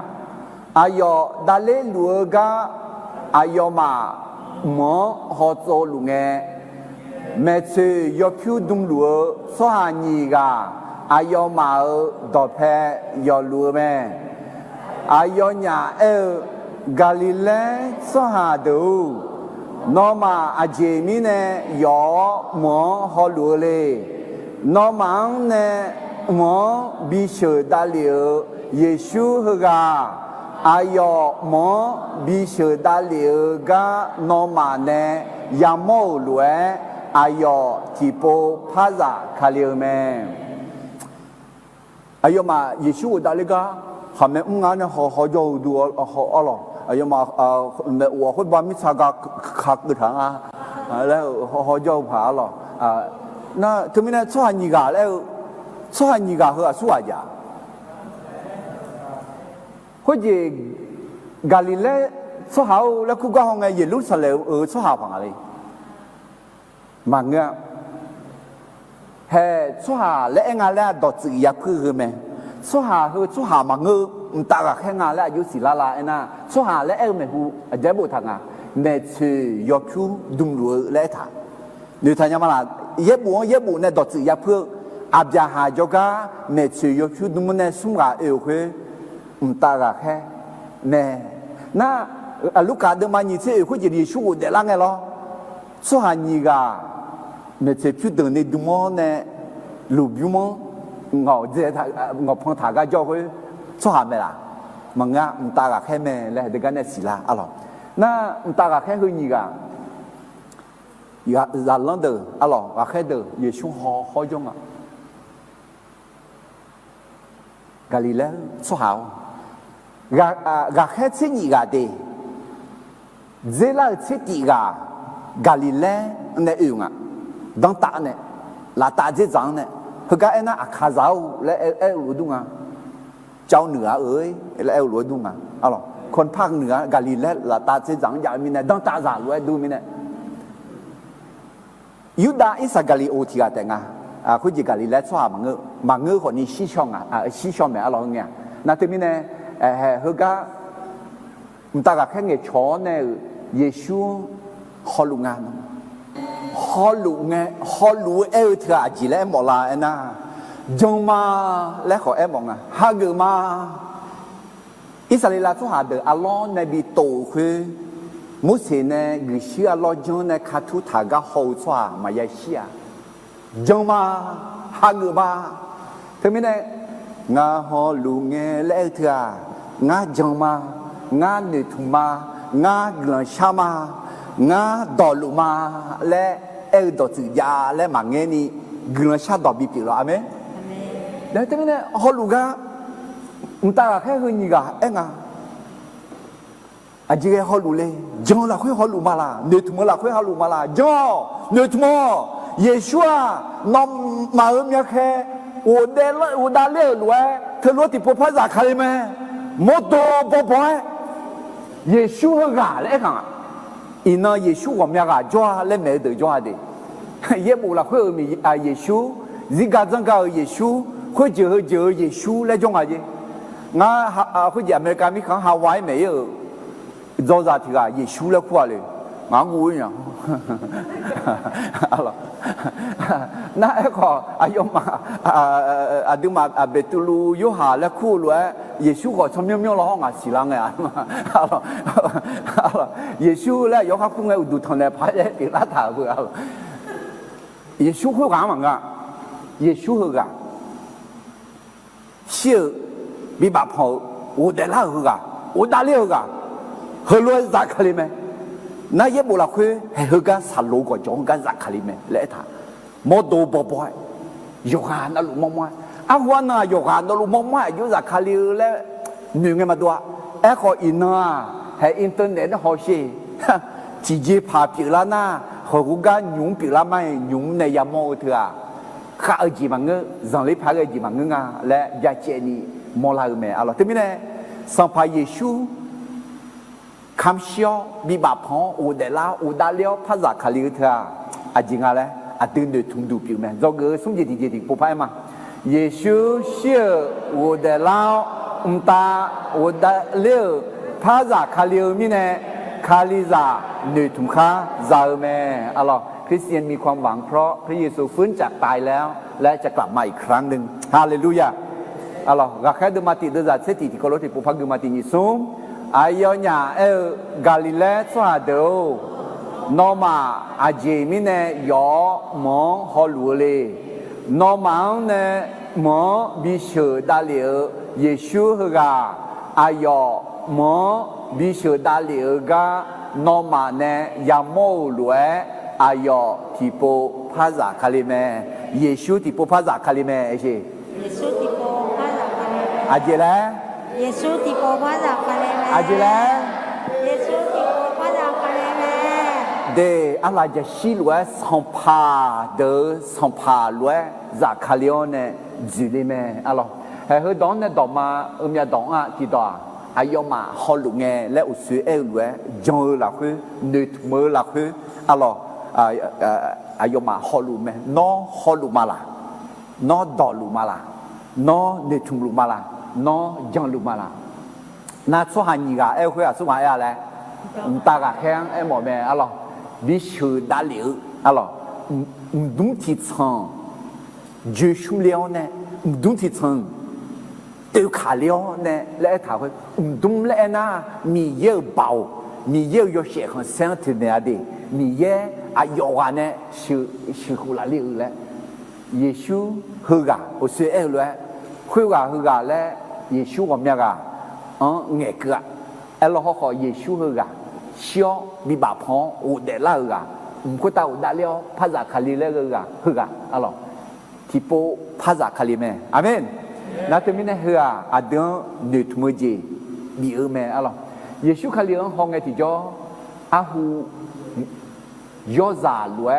อายอดาเลลัวกาอายอมาหมอฮอโซลุงเงแม่เชยยพิวดุมลัวสหานีกาอายอมาดอเพยอลัวแม่อายอญากาลิเลสหาดูนอมาอาเจมิเนยอหมอฮอลัวเลนอมังเนหมอบิเชดาลีเยซูฮกาอายอหมอบิเชดาลีกานอมาเนยามอลวยอายอทิโปภาษาคาเลียแมอายอมาเยซูดาลีกาทำไมงานเนี่ยเขาจะดูอะไรอายอมาเนี่ยว่าคนบ้านมิชากาขักกระถางแล้วเขาจะผ่าหรอ那他们呢？做你个来，做你个和说家，或者加利来做好，那国家行个耶路撒冷做好房嘞，嘛个，嘿做好来俺来到自己也去去咩？做好和做好嘛个，唔大个看俺来有时啦啦那，做好来俺们乎在不堂啊，每次要求东路来谈，你睇下嘛啦。เย็บบัวเนี่ยดอกจียับเพื่ออาบยาหายกาเนชิยชุดมันเนี่ยสุ่มกาคุยตากาแค่เน่น่าลูกค้าเดินมาหนีเสียคุยจะดีชูเดี๋ยวละไงล่ะสุหานีกาเนชิชุดเดินในดูมันเนี่ยลูบิวมันเงาเจ้าเงาพังถากาจ่อคุยสุหาไม่ละมังงะตากาแค่แม่แล้วเด็กกันเนี่ยสิละอ๋อน่าตากาแค่คุยนีกาอย่าลังเดออะไรก็แค่เดอเยซูฮอจงกาลิเลสุฮาวก็แค่เช่นนี้ก็ได้เจล่าเช่นนี้ก็กาลิเลเนี่ยอยู่อ่ะดังตาเนี่ยลาตาเจจังเนี่ยคือก็ไอ้น่ะอาคาซาวและรู้ดุงอ่ะเจ้าเหนือและรู้ดุงอ่ะอะไรคนภาคเหนือกาลิเลลาตาเจจังอย่างมีเนี่ยดังตาจารู้ดูมีเนี่ยยูดาอิสกาลิโอทีกาแต่งคุจิกาลิเลสว่ามังเงคนนี้ชี้ช่องชี้ช่องแม่อะไรเงี้ยนั่นที่มีเนี่ยเฮก็มันตากแค่เงี้ยช้อนเนี่ยเยซูฮอลุงานฮอลูเถื่อจีแล้วหมดละนะจงมาและขอมองฮากมาอิสราเอลสุฮาเดออัลลอฮ์ในบิโตคือมุสลิมเนี่ยกุศลลอจงเนี่ยขัดทุทากาโฮชัวมาเยชียจงมาฮักมาถึงไม่ได้งาฮอลูเงเลเถื่องาจงมางาเนตุมางากลังชามางาดอลุมาและดอจิยาและมาเงนี่กลังชาดอบิปิโลอาเมนแล้วถึงไม่ได้ฮอลูกาอุตาแค่คนนี้กางาอาจจะฮัลโหลเลยจงละคุยฮัลโหลมาละเนื้อทุ่มละคุยฮัลโหลมาละจงเนื้อทุ่มเยซูน้องมาเมียแค่อุดาเล่รวยเธอรู้ที่พ่อภาษาใครไหมมดโตพ่อพ่อเยซูฮกาเลยกันอินาเยซูว่ามีอะไรจ้าเล่ไม่เดือดจ้าดิเยบุละคุยมีเยซูซิกาจังกาเยซูคุยเจอเยซูแล้วจงอะไรงั้นคุยอเมริกามีของฮาวายไม่เยอะจอจากที่ก็เยซูแล้วขั้วเลยงางูเนี่ยอะไรนั่นเองก็อายุมาดูมาเบตุลูยูฮาแล้วคู่เลยเยซูก็ชอบมีร้องสิลังไงอะไรเยซูแล้วยกข้าคุ้งไงอุดทนเลยพายเลยปีละถาเบื่อเยซูเขา干嘛个เยซูเขา个ชื่อบิบาพออุดละเขา个อุดาเลี้ยว个和罗扎克里面，那也不拉会，还和个啥路个讲个扎克里面来他，莫多波波，有哈那路么么，啊我那有哈那路么么，有扎克里来，女个嘛多，哎个伊那还 internet 好些，直接拍片啦那，和个用片啦咪用那样么的啊。ข้าจีมังเงจังเลยพาจีมังเงาและยาเจนี่มอลาเมอลอที่มีเนี่ยสัมภาเยซูคำเชียวมีบาปของอุดเดลาอุดาเลียวภาษาคาลิเถอะอาจิงอะไรอาตื่นเดือดทุ่งดูผิวแม่จงเกอสุ่มเจดีเจดีปุ๊บไปมาเยซูเชื่ออุดเดลาตาอุดาเลียวภาษาคาลิมีเนี่ยคาลิซาเนื้อทุ่งข้าซาเมอลอคริสเตียนมีความหวังเพราะพระเยซูฟื้นจากตายแล้วและจะกลับมาอีกครั้งหนึ่งฮาเลลูยาอัลลอฮ์รักแค่ดูมาติเดือดเสติที่โคโลที่ปูพักดูมาตินิสุมอายอนยากาลิเลสวาเดอนอมาอาเจมิเนยอมองฮอลูเลนอมาเนมอบิเชดาเลเยซูฮกาอายอมอบิเชดาเลกานอมาเนยามโมลวยอายอที่ปูภาษาคาลิเมเยซูที่ปูภาษาคาลิเมไอ้เช่เยซูติโปภาษาคาเลเมอาเจแล้วเยซูติโปภาษาคาเลเมอาเจแล้วเยซูติโปภาษาคาเลเมเดอะไรจะชี้ลวยสัมภาเดสัมภาลวยจากคาลิโอเนจิลิเมอะไรเฮ้ยดอนเนี่ยดอกมามีดอกอ่ะที่ดอกอายอมาฮอลลุงเงและอุสือเอลวยจงหลักคือนึกมือหลักคืออะไรอายอมาฮอลลุเมนอฮอลลุมาลานอดอลุมาลานอนึกทุงลุมาลานอจังลุมาลานาสุหันยีกาเอลคุยสุหันอะไรตากาแข้งเอหมอแม่อะไรบิชูดาเหลียวอะไรดุ้งที่ชังจูชุ่มเลี้ยวเนี่ยดุ้งที่ชังเตวขาเลี้ยวเนี่ยและถามว่าดุ้งและน่ามีเยอะเบามีเยอะยกเสียงเสียงถึงเนี่ยดิมีเยอะอายอกันเนี่ยชื่อกุลาเลี้ยวแล้วเยซูฮึกาอุษเอลเลยฮึกาและเยซูก็มีกาเงยกะเอลฮอขอเยซูฮึกาเชียวมีบาปพออุเดล่าฮึกาคุตาอุดาเลียวภาษาคาลิเลฮึกาอะไรที่ปูภาษาคาลิเมอาเมนนั่นทำไมเนี่ยฮึกาอดีตนึกมือจีมีเมอะไรเยซูคาลิห้องไงที่จ่ออาหูยอซาลว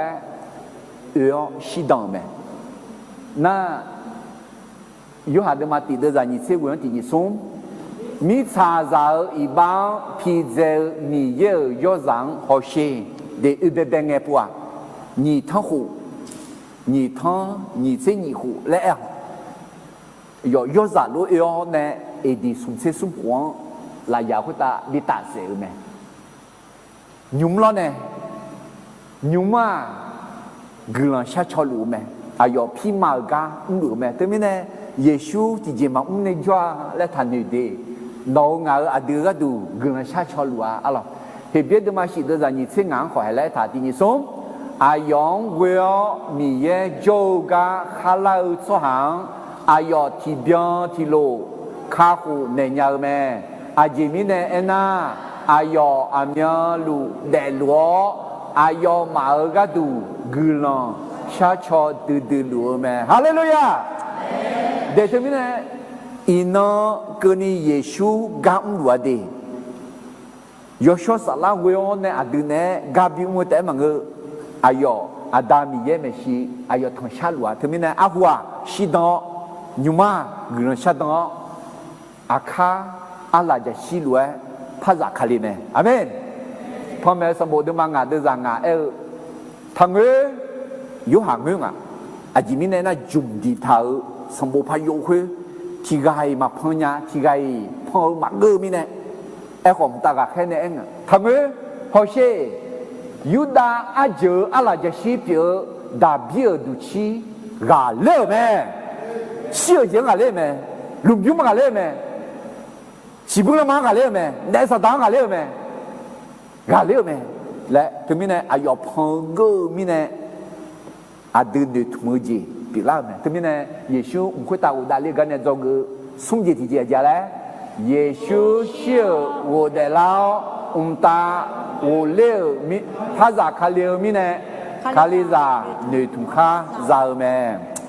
ยชิดังเมน่ายูหาเดมาติเดจานิเซกุนตินิซุมมิซาซาอีบางพิเจมีเยยอซังฮอเชเดอุเบเบงเงปัวนี่ทั้งหูนี่ทั้งนี่เซนี่หูและเอลยอซาลูเอลเนี่ยเอดีสุนเซสุมหวงลายาคุตาดิตาเซอเมยุมล้อเนี่ยยุมมากุลังชาชอลูเมอายอพี่มากาหรือแม่แต่ไม่แน่เยซูที่เจมาในจ้าและทันอยู่ดีน้องงาอดีก็ดูกึ่งชาชอลัวอะไรเห็นเบียดมาสิเดจานิเซงานขอให้และทันที่นี่สมอายองเวลมีเยโจกาฮาลาอุสหังอายอที่เบียนที่โลคาหูในยาแม่อาจิมิเนเอนาอายออามีลูเดลัวอายอมาก็ดูกึ่งชาชอดื้อๆลัวแม่ฮาเลลูยาเดี๋ยวนี้เนี่ยอินก็นี่เยซูกำลัวดียอชสลาเวอเนี่ยอดีเนี่ยกาบิวแต่มังเออายออาดามีเยเมชีอายอทองชาลัวเดี๋ยวนี้เนี่ยอาหัวชิดอยุมากุนชาดออาคาอาลาจะชิลัวภาษาคาลิเมอาเมนพ่อแม่สมบูรณ์มังงาเดจางาทางยูหางเมืองอ่ะอาจิมิเนน่าจุดดีท้าสมบูรณ์พายุคือที่ไกมาพญาที่ไกพอมาเกอมิเนของตากาแค่นี้เองอ่ะทำไมฮอเชยูดาอาเจออะไรจะชีเปียดาเบียดูชีกาเล่แม่เชื่อยังกาเล่แม่ลุงยุ่งกาเล่แม่ชีบุลมากาเล่แม่เนสตางกาเล่แม่กาเล่แม่และถึงมิเนอายอพงเกอมิเนอาดึงดูทุ่มจีปีละแม่ถึงมิเนเยซูอุ้งคุตาอุดาลีกันเนี่ยจงสุ่มจีที่เจียจ้าเลยเยซูเชื่อวัวเดลา ตาโอเลมิภาษาคาเลมิเนคาลิซาเนตุคาซาเม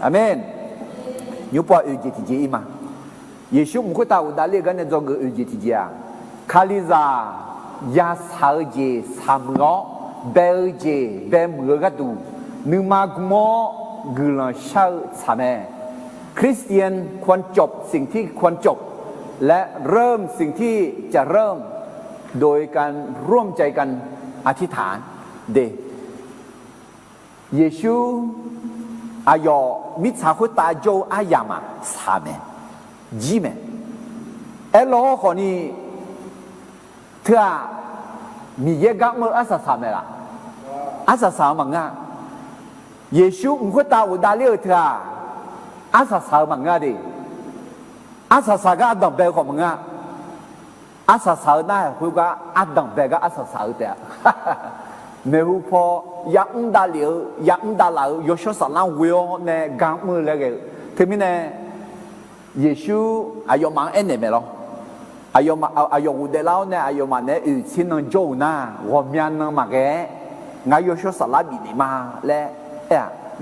อาเมนยูปออุจิติจิมาเยซูมุขตาอุดาเลกันเนจงอุจิติจิอาคาลิซายาสาเจสามล้อเบลเจเบมือกัดูนึมากโมกุลชาสามคริสเตียนควรจบสิ่งที่ควรจบและเริ่มสิ่งที่จะเริ่มโดยการร่วมใจกันอธิษฐานเดเยซูอายอมิชาคุตาโจอายามาสามจีเมเอโลคนนี้เธอมีเยกักเมื่ออาสาสามละอาสาสามังงะเยซูมุขตาอุดาเลียเธออาสาสามังงะดิอาสาสาก็อัดดับเบลของมังงะอาสาสาได้คุยก็อัดดับเบลก็อาสาสาเดียเมื่อพอยังดาเลียยังดาลาวโยชสลังวิโอเนกักเมื่อเลยทีนี้เนี่ยเยซูอายุมังเอ็นเนี่ยไหมล่ะอายุอุเดลาวเนี่ยอายุมันเนี่ยสิ่งนั้นโจน่าวอมีอันนั้นมาแก่งายโยชสลับบินมาและ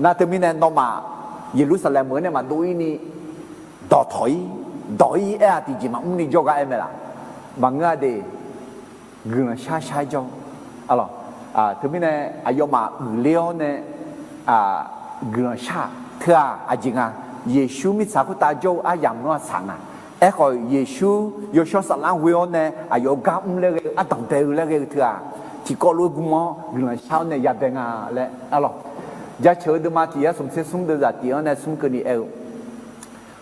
น่าทีนี้เนี่ยน้องมาเยรูซาเล็มเหมือนเนี่ยมาดูนี่ต่อถอยที่จีมานี่โจก็เอ็มล่ะบางงาเดเงื่อนชาโจอะไรทีนี้เนี่ยอายุมาเลี้ยวเนี่ยเงื่อนชาเท่าอาจิงเยซูมิสาคุตาโจอายามนัวสังขอเยซูโยชสลังวิโอเนี่ยอายุกำเลยตั้งแต่เลยเถอะที่ก็รู้กุมเงื่อนชาเนี่ยยาเบงและอะไรจะเชื่อดูมาที่สมเสสุมเดือดที่เนี่ยสุมกันนี่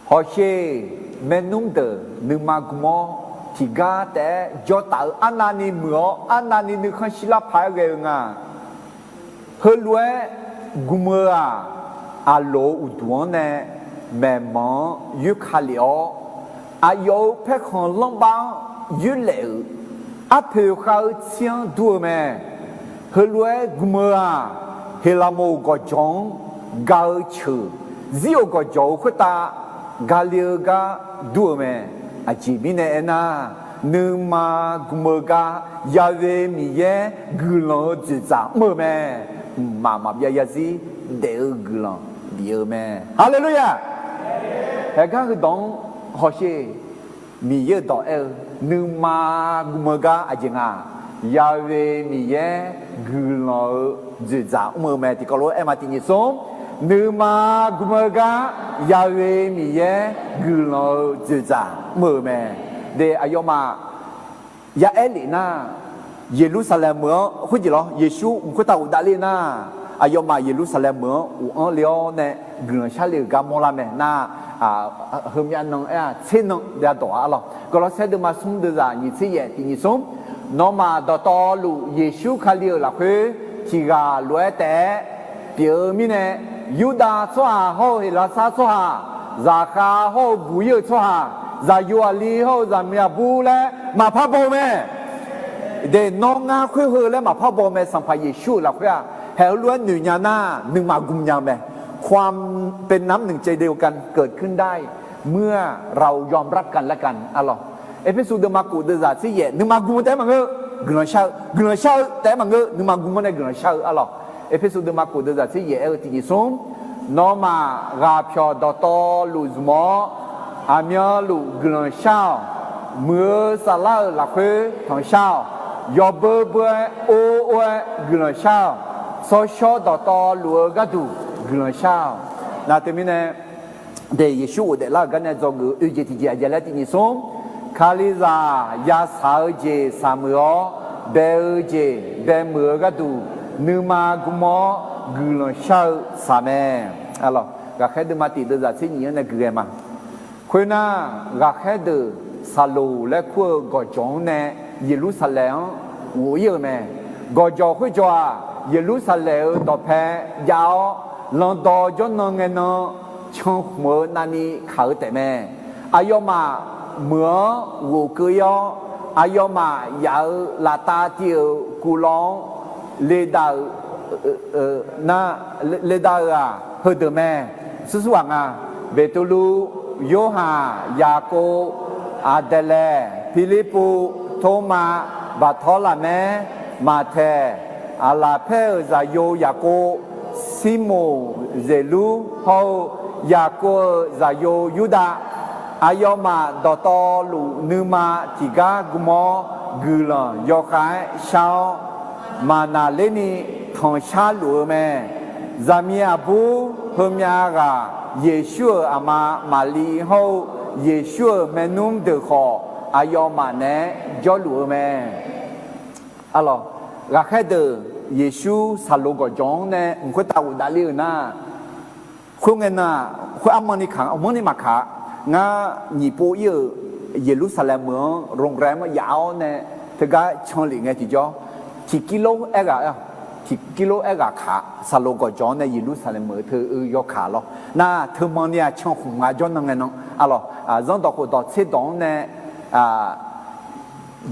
ฮอเช่เมนุมเดนึมากุมที่กาแต่จอตาอันนั้นนี่มืออันนั้นนี่นึกขันศิลปะเรื่องเฮลัวกุมอาโลอุดวเนี่ยแม่มอยุคาลิโออายุเพ่ของลงบางยุเลวอาเพลเขาเชียงดูแม่เฮลัวกุมเฮลาโมก็จงกาชื่อซิโอก็จงขุตากาเลียกาดูแม่อาจีมิเนน่านึมากุมกายาเวมีเยกุลจิตาเมื่อแม่มาเบียซีเดอกุลเดียวแม่ฮาเลลูยาเฮก็คือดองฮอเชมีเยต่อนึมากุมกาอาจิงายาเวมีเยกุลจิตาเมื่อแม่ที่ก็รู้มาที่นี่ส่งนึมากุมกายาเวมีเยกุลจิตาเมื่อแม่เดอายุมายาเอลินาเยรูซาเล็มเมืองคุยจีหรอเยซูมุขตาอุดาลีนาอายุมาเยรูซาเล็มเมืองอุอันเลียวเนี่ยเงื่อนชาลีกามอลาเมน่าเฮมีอันนึงเช่นนึงเดียดตัวอะไรก็เราเสด็จมาสุ่มเดือดนี่สิเย่ที่นี่สุ่มน้องมาดอตอลูเยซูคาลีละคือที่กาลวยแต่เปียมิเนี่ยยูดาชัวฮอเฮลาซาชัวซาคาฮอบุยชัวซายูอาลีฮอซาเมียบูเลมาพับโบเมเดน้องงาคุยเฮเลมาพับโบเมสัมภาเยซูละคือเฮล้วนหนึ่งยานาหนึ่งมากุมยาเมความเป็นน้ำหนึ่งใจเดียวกันเกิดขึ้นได้เมื่อเรายอมรับกันและกันอัลลอฮ์เอพิสูดมากูเดซาซิเยหนึ่งมากุมแต่มังเกกลัวเช่าแต่มังเกหนึ่งมากุมเนี่ยกลัวเช่าอัลลอฮ์เอพิสูดมากูเดซาซิเยที่นี่ส่งน้องมากาพิอดอตอลูซมออามีลูกลัวเช่าเมื่อสลาละคุยทางเช่ายอเบเบโอโอกลัวเช่าโซชอดอตอลูกาดูกลัวเช่านาเตมิเนเดยิชูเดลากันเนี่ยจงอุจิติเจอาเจลตินิสมคาลิซายาสาวเจสามยอเบลเจเบมือกาดูนึมากุมอกลัวเช่าสามอัลลอฮ์ก็แค่ดูมาติดดูจากสิ่งนี้เนี่ยคืออะไรมาคุณน่ะก็แค่ดูซาลูและขั้วกอจงเนี่ยเยรูซาเล็มหัวเยอะแม่กอจงขั้วจ้าเยรูซาเล็มต่อแพ้ยาวลองต่อจนน้องเงินน้องช่องเมื่อนานี่เขาแต่แม่อายุมาเมื่อวัวเกยอายุมายาวลาตาเตียวกุลองเลดาน่าเลดาเฮเดแม่สุสว่างเบตูลูโยฮายาโกอาเดเลฟิลิปโตมาบ บัดทอละแม่มาแทอาลาเพซาโยยาโกซิโมเซลูเฮายาโกซาโยยูดาอายอมาดอตอลูนึมาจิกากุมอกุลอนยอคายชาวมานาเลนีทองชาลูแม่ซามีอาบูเฮมียากาเยชูอามาลีเฮาเยชูเมนุมเดขออายอมาเนจอลูแม่alors la khé de Yeshua salogo jong ne ngko ta u dali na khungena khu amani khang amani makha nga ni po ye Jerusalem เมืองโรงแรมยาวเนี่ยถึงก็ชนหลีไงที่จ่อที่กิโลเอกอะที่กิโลเอกอะขาสโลกจ่อเนี่ยเยรูซาเล็มเมืองเธอยกขาหรอน่าเธอมันเนี่ยช่างหุ่นมาจ่อนั่งไงน้องอะหรอจังดอกหัวดอกเสดองเนี่ย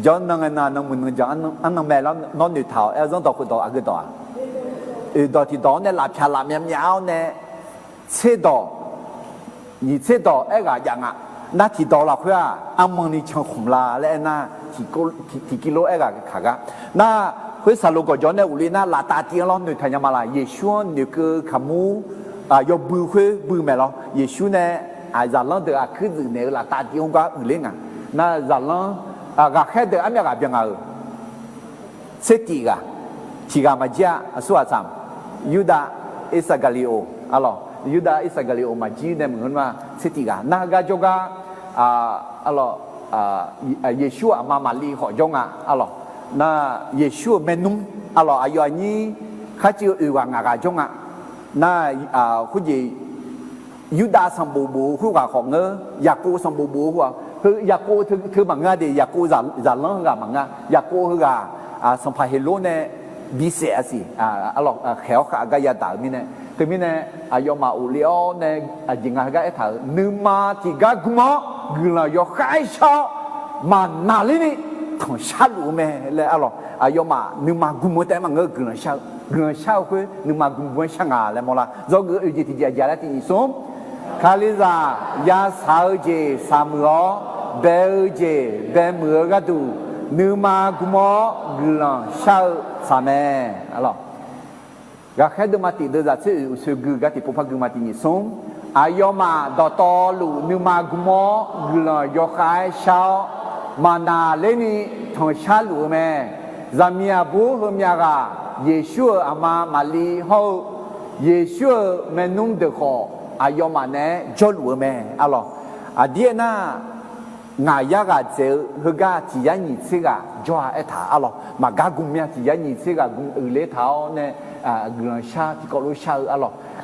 จ่อนั่งไงน่ะน้องมันจ่ออันนั้นแม่แล้วนอนอยู่เท้าจังดอกหัวดอกอะไรดอกดอกที่ดอกเนี่ยหลับชาหลับยาวเนี่ยเสดอกนี่เสดอกเอกอะยังอะ那提到了会啊，阿蒙尼唱红啦，来那提กิโลเอก卡个，那会啥路个叫呢？屋里那拉大点咯，你睇下嘛啦，耶稣那个卡姆啊，要不会不买咯，耶稣呢啊，咱啷的啊，可是那个拉大点个屋里啊，那咱啷啊，个海的阿咩个边啊，这几个，几个嘛家说啥子？犹大伊撒加利欧，阿咯。ยูดาอิสราเอลมาจีเนี่ยเหมือนว่าสิติกานาคาจกาเยซูมาลีขอจงอ่ะน่าเยซูเมนุมอายุนี้ข้าเจ้าอยู่ว่างากาจงน่าคุณยี่ยูดาสัมบูบูคู่กับของเงยากูสัมบูบูคู่คือยากูถือมังงะดียากูจะล้างกับมังงะยากูคือกับสัมภาระโลเนี่ยบิเศษสิแขวขากายาตามีเนี่ยถึงมีเนี่ยอายมาอุลิโอเนี่ยจิงอาก็ไอ้ถ่ายนึมาที่กากุมอกึลายอข้าชอมานาลินี่ทองชาลูเมเลยอายมานึมากุมแต่มันก็กึลาชาคือนึมากุมช่างอะไรมล่ะจอกอุจิติจาระที่นิสมคาลิซายาสาวเจสามล้อเบลเจเบมือก็ดูนึมากุมอกึลาชาสามก็แค่ดูมาติเดือดสื่อกูก็ติดพวกกูมาตินิสมอายมาดอตอลูนึมากุมอกลยกายชาวมานาเลนีทองชาลูแม่จามีอาบูฮมียากาเยซูอามาลีเฮาเยซูเมนุมเดขออายมาเนจอลูแม่เดียน่างายากาเจอฮกาที่ยันยิซิกาจ่อเอถามากากุมเมียที่ยันยิซิกากุมเลท้าเนี่ยกุลชาที่กอลุชา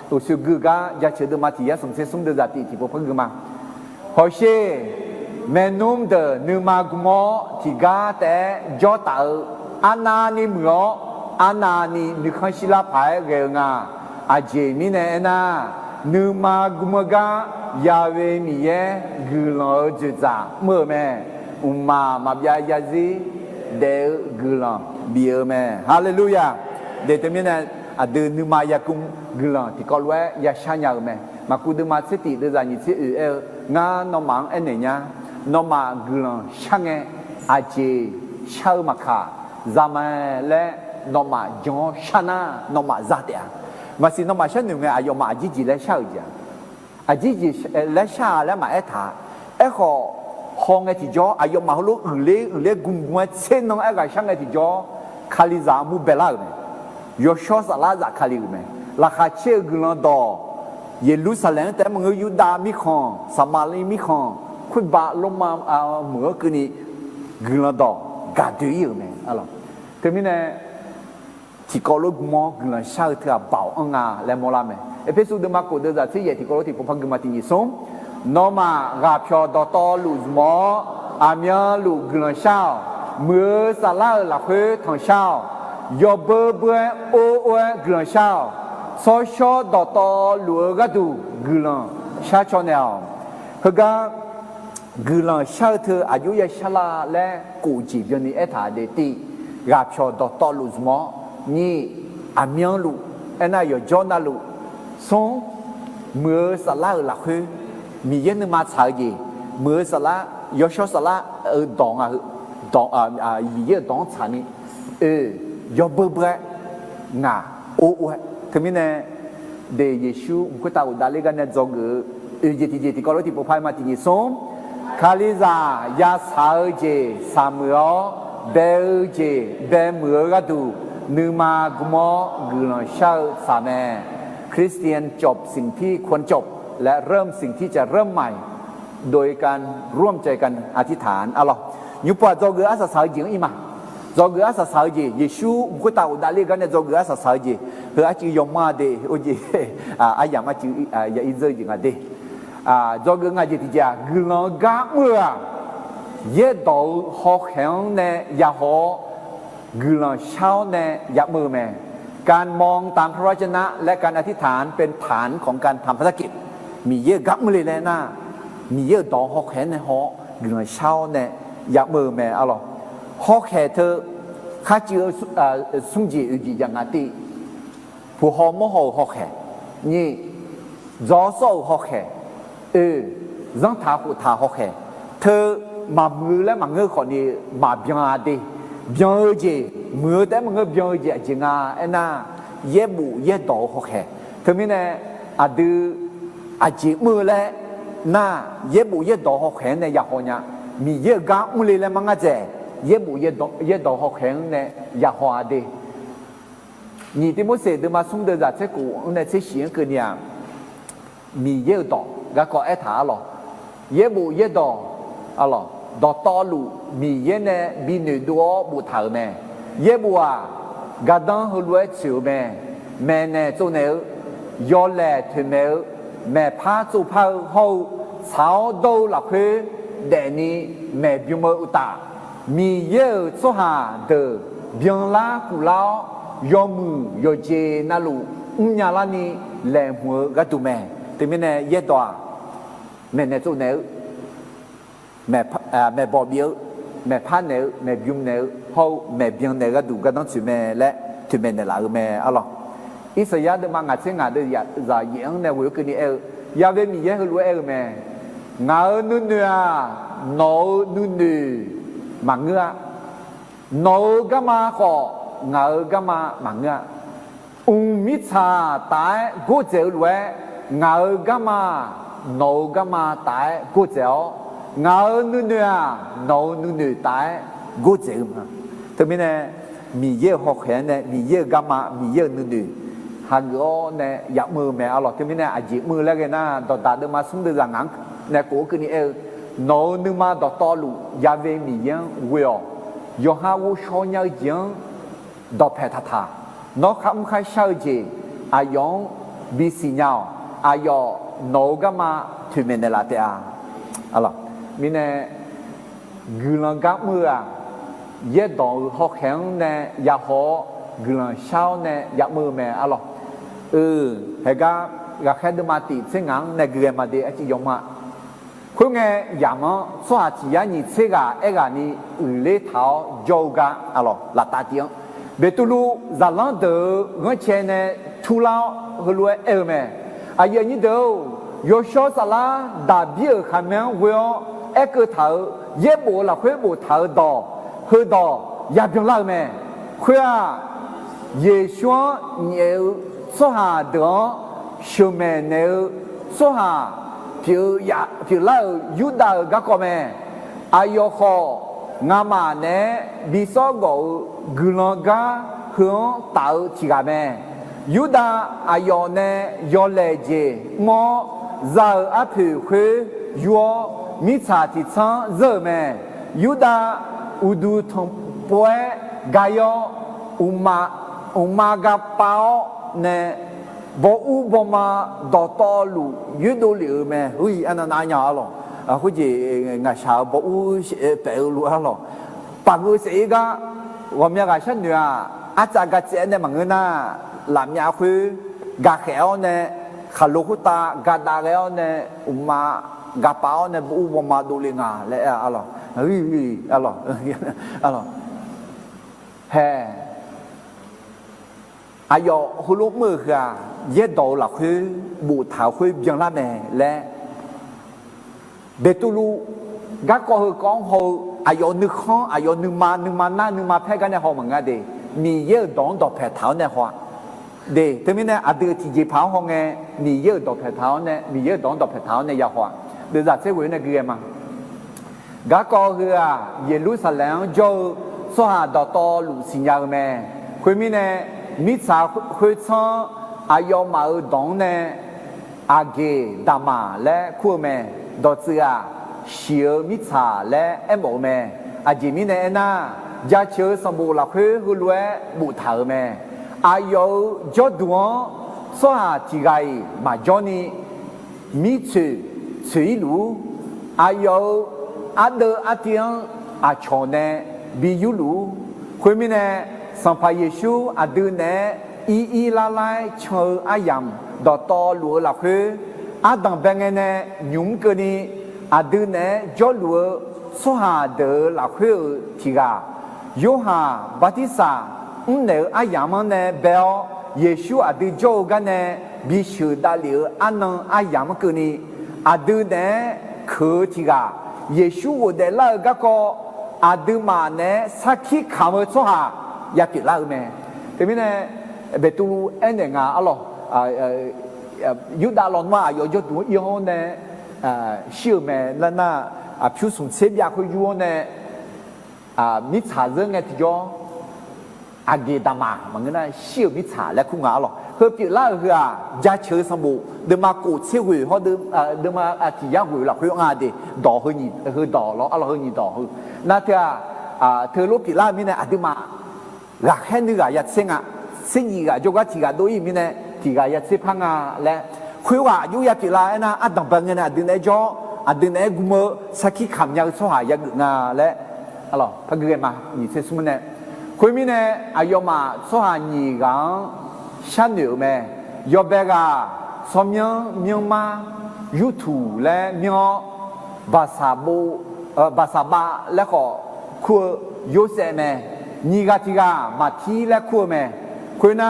ตัวสื่อกูก็จะเชื่อมาที่ยันสมเสสมเดจติที่พวกกูมาพอเช่เมนุมเดนึมากุมอที่กาแต่จ่อตาอานานิมโยอานานินึกขันศิลาภายเรื่องอาเจมิเนน่านึมากุมกายาเวมีเยกุลจุจ่าเมื่อแม่มาบยายาซีเดกุลบีเอแม่ฮาเลลูยาเดตมีเนี่ยเดินนึมายากุมกุลที่กอลเวยาชาญาแม่มาคุดมาสติเดจานิสิงานนมังเอเนียนมากุลช่างอาเจชาวมาคาจามและนมาจงชนะนมาซาเดียมาสินมาชนะหนึ่งอายุมาจีจีและชาวจีอาจีจีและชาและมาเอธาขอห้องที่จ่ออายุมาฮลุเล่กุมกวนเส้นน้องก็ช่างที่จ่อคาลิซามูเบลาเนี่ยยอชอสลาจากคาลิเนี่ยราคาเชื่อกุลดอเยรูซาเล็มแต่มึงยูดามิคอนสมาลีมิคอนคุยบาลงมาเหมือนกันนี่กุลดอกาดูอยู่เนี่ยแต่มีเนี่ยที่กอลุกมอกุลชาเถื่อเบาและโมลาเนี่ยเอพิสูดมาโกเดจะที่ที่กอลุที่พวกกูมาที่นี่ส่งนอมากาพยอดตอลูมออามีลูกุลชาเมื่อสลาหลักเฮทองชายอเบเบโอกุลชาโซชอดตอลูกดูกุลชาชอเนลคือการกุลชาเธออายุยาชลาและกูจีบยันนี่เอธาเดติกาพยอดตอลูมอนี่อามีลูน่ายจอนาลูส่งเมื่อสลาหลักเฮมีเย็นมาชาจีเมื่อสละยอชสละดอง当米耶当产呢，要不不啊，我他们呢，的耶稣我们到达那个呢，做个节高楼地不拍嘛，第松，卡利扎亚萨节萨姆奥，贝节贝姆个度，นึมากุมอกุลชาสามีคริสเตียนจบสิ่งที่ควรจบและเริ่มสิ่งที่จะเริ่มใหม่โดยการร่วมใจกันอธิษฐานอัลลอฮ์ยุบปะจอเกออาสาสาจิงอีมาจอเกออาสาสาจิเยซูกุตาอุดาลีกันเนี่ยจอเกออาสาสาจิเฮออาจิยอมมาเดโอจิอายามาจิยาอิเซจิงาเดจอเกองาจิติจากุลกะเมื่อเยดอฮอกแหงเนี่ยยาฮอกุลเช้าเนี่ยยับมือแม่การมองตามพระวจนะและการอธิษฐานเป็นฐานของการทำภารกิจมีเยอะกับมือเลยแหละนะมีเยอะดอกฮอกแขนในหอกุลเช้าเนี่ยยับมือแม่อะไรฮอกแขนเธอข้าเจอสุ่งจีอุจิยังไงตีผู้หอมโมโหฮอกแขนนี่รอโซ่ฮอกแขนรังท้าหูท้าฮอกแขนเธอมามือและมาเงือกคนนี้มาเบียงอาดีเบียงจีมือแต่มันก็เบียงจีจริงอ่ะไอ้น่าเย็บบุเย็บดอกเขาแค่เธอไม่แน่อาดูอาจีมือแล้วน่าเย็บบุเย็บดอกเขาแค่เนี่ยอยากหัวเนี่ยมีเย็บกางมือเลยแล้วมันก็เจ๊เย็บบุเย็บดอกเขาแค่เนี่ยอยากหัวดี你的么事的嘛，送的在这个那这些个呢，มีเย็บดอกก็ก็ไอ้ถาหรอเย็บบุเย็บดอกอะไรดอกตอลูมีเย็นเนี่ยมีหนึ่งตัวบุตรแม่เย็บบัวกระดังหัวเฉียวแม่แม่เนี่ยตัวเนี่ยยอแหล่ถึงแม่แม่พาจูพาเขาสาวดูหลับเพื่อเดี๋ยวนี้แม่บิวมืออุตามีเยอะสุหาเดอบิวลากุลายอมือยอเจนาลูญาลานีแหลมหัวกระตุแม่แต่ไม่เนี่ยเย็ดตัวแม่เนี่ยตัวเนี่ยแม่บอกเบี้ยวแม่พันเนี่ยแม่บิวเนี่ยเขาแม่เบียงเนี่ยก็ดูก็ต้องถือแม่และถือแม่เนี่ยหลังแม่อะไรอิสยาห์เดิมงานเช่นงานเดียร์จะยังเนี่ยวิวกันนี่ยาเวมีเยอะรู้แม่งานุ่นเนื้อโนนุ่นเนื้อมังเงือโนก็มาของาก็มามังเงือมิชาตายกูเจ้ารู้งาก็มาโนก็มาตายกูเจ้างานุ่นเนื้อโนนุ่นเนื้อตายกูเจ้ามาทำไมเนี่ยมีเยอะหกแขนเนี่ยมีเยอะก็มามีเยอะนุ่นเนื้อฮันก็เนี่ยยับมือแม่เอาหรอกทำไมเนี่ยอาจีมือแล้วกันนะตอนตาเดินมาสุ่มเดินหลังเนี่ยกูคือนี่โนนึกมาดอกตอลูยาเวมียังเวียยหาวุชอนยังยังดอกแพทธานกคำใครเช่าจีอายองบีสิญาอายอโนก็มาถึงเมนลาเตอาเอาหรอกมีเนี่ยกุลังกับมือเย็ดดอกหอกแข็งเนี่ยยาหอกุลังเช้าเนี่ยยับมือแม่เอาหรอกเฮก็แค่เดินมาติดเส้นงานเนี่ยเกี่ยมาเดียจียอมมาคุณไงอย่างมั้งสวัสดิ์ยันนี่เชื่อเอกานี่เลี้ยเท้าโยกะอะไรลัตตาเดียงเบตุลูจะลังเดอเงินเชนเนี่ยทุลาหัวรวยแม่อายุนี้เดียวโยชอสลาดาบิขมิ้นเวียเอกเท้าเย็บบัวละคุยบัวเท้าดอคือดอยาเพียงละแม่คุยเยชัวเนี่ยสหาเดอชิวแม่เนี่ยสหาผิวเล่ายุดาก็ก็แม่อายอคองามาเนี่ยบิสโกกุลกาหัวเต่าที่กับแม่ยุดาอายอเนี่ยยอเลเจมอซาอัพคือยัวมิชาติชังเจแม่ยุดาอุดูทงป่วยกายอุมากาเปาเนี่ยบ่อูบ่มาดอตอลูยุดเหลือแม่เฮ้ยอันนั้นนายาหรอคุยงาชาวบ่อูเปลูหรอปังเสียก็ว่ามีกาฉันเนี่ยอาจารย์ก็เจเนี่ยมังเงินน่ะลำยาคือกาเขียวเนี่ยขลุกตากาดาแล้วเนี่ยอุมากาเปาเนี่ยบ่อูบ่มาดูลิงาและอะไรเฮ้ยอะไรแฮ่อายอฮุลุมือค่ะเย็ดดอหลักคือบูถาวคือยังละแม่และเบตุลูกักก็คือกองโฮ อายอนึกข้ออายอนึกมาหน้านึกมาแพ้กันในห้องเหมือนกันเดมีเยอะดองดอกแผดเท้าในห้องเดแต่ไม่เนี่ยอาเดือที่จีพาวห้องไงมีเยอะดอกแผดเท้าเนี่ยมีเยอะดองดอกแผดเท้าในยาห้องเดือดเสวยในเกลือมั้งกะก็คือเยรูซาเล็มโจสหดอตอลุสิญญาแม่คุยมีเนี่ยมิสาคุยซ้ออายอมาดองเนี่ยอาเกดามาและคู่แม่ดอเสือเชียวมิสาและเอ็มโอแม่อาจิมีเนี่ยน่ายาเชื่อสมบูรณ์ละคือหุ่นเวบุถาแม่อายอจดดวงสหที่ไกมาจอนี่มิชื่อลูอายออาเดออาเตียงอาชอนเนบิยูลูคุยมีเนี่ยสัมภาเยซูอาเดอเนี่ยอีลาไลเชื่ออายามดอตอลัวละคืออาดังเบงเนี่ยยุ่งกันนี่อาเดอเนี่ยจอลัวสหเดอละคือที่กาโยฮาบัติสาเนี่ยอายามเนี่ยเบลเยซูอาเดอโจกันเนี่ยบิชูดาลีอันนั้นอายามกันนี่อาเดอเนี่ยคือที่กาเยซู我的那个个阿德玛呢，撒起看不出哈，也给那个咩？对面呢，别都安尼啊，阿咯，有大浪嘛，有就多以后呢，小咩，那譬如从这边去以后呢，米查人个地方，阿给大嘛，么个呢，小米查来看啊咯。คือปีล่าคือยาเชื้อสมุเดิมมากูเชี่ยวหัวเขาเดิมมาที่ยาหัวหลักเพื่องาดีดอกเฮนี่คือดอกแล้วอะไรเฮนี่ดอกคือนั่นเธอรู้ปีล่ามีเนี่ยเดิมมาหลักแค่นึกอยากเสียงเสียงอีกจงก็ที่ก็ดูอีมีเนี่ยที่ก็อยากเสียพังและคุยว่าอยู่ยาปีล่าเนี่ยดังเป็นเงี้ยดึงไอ้จ่อดึงไอ้กุมสักขี้ขำยาสหายากงาและอะไรพักเกินมานี่เสียสมุนเนี่ยคุยมีเนี่ยอายุมาสหายนี่กันฉันอยู่แม่ยอเบกาสมยังเมียงมายูทูและเมียบาซาบูบาซาบาและก็คัวยูเซแม่นี่กที่กามาทีและคัวแม่คุยน่า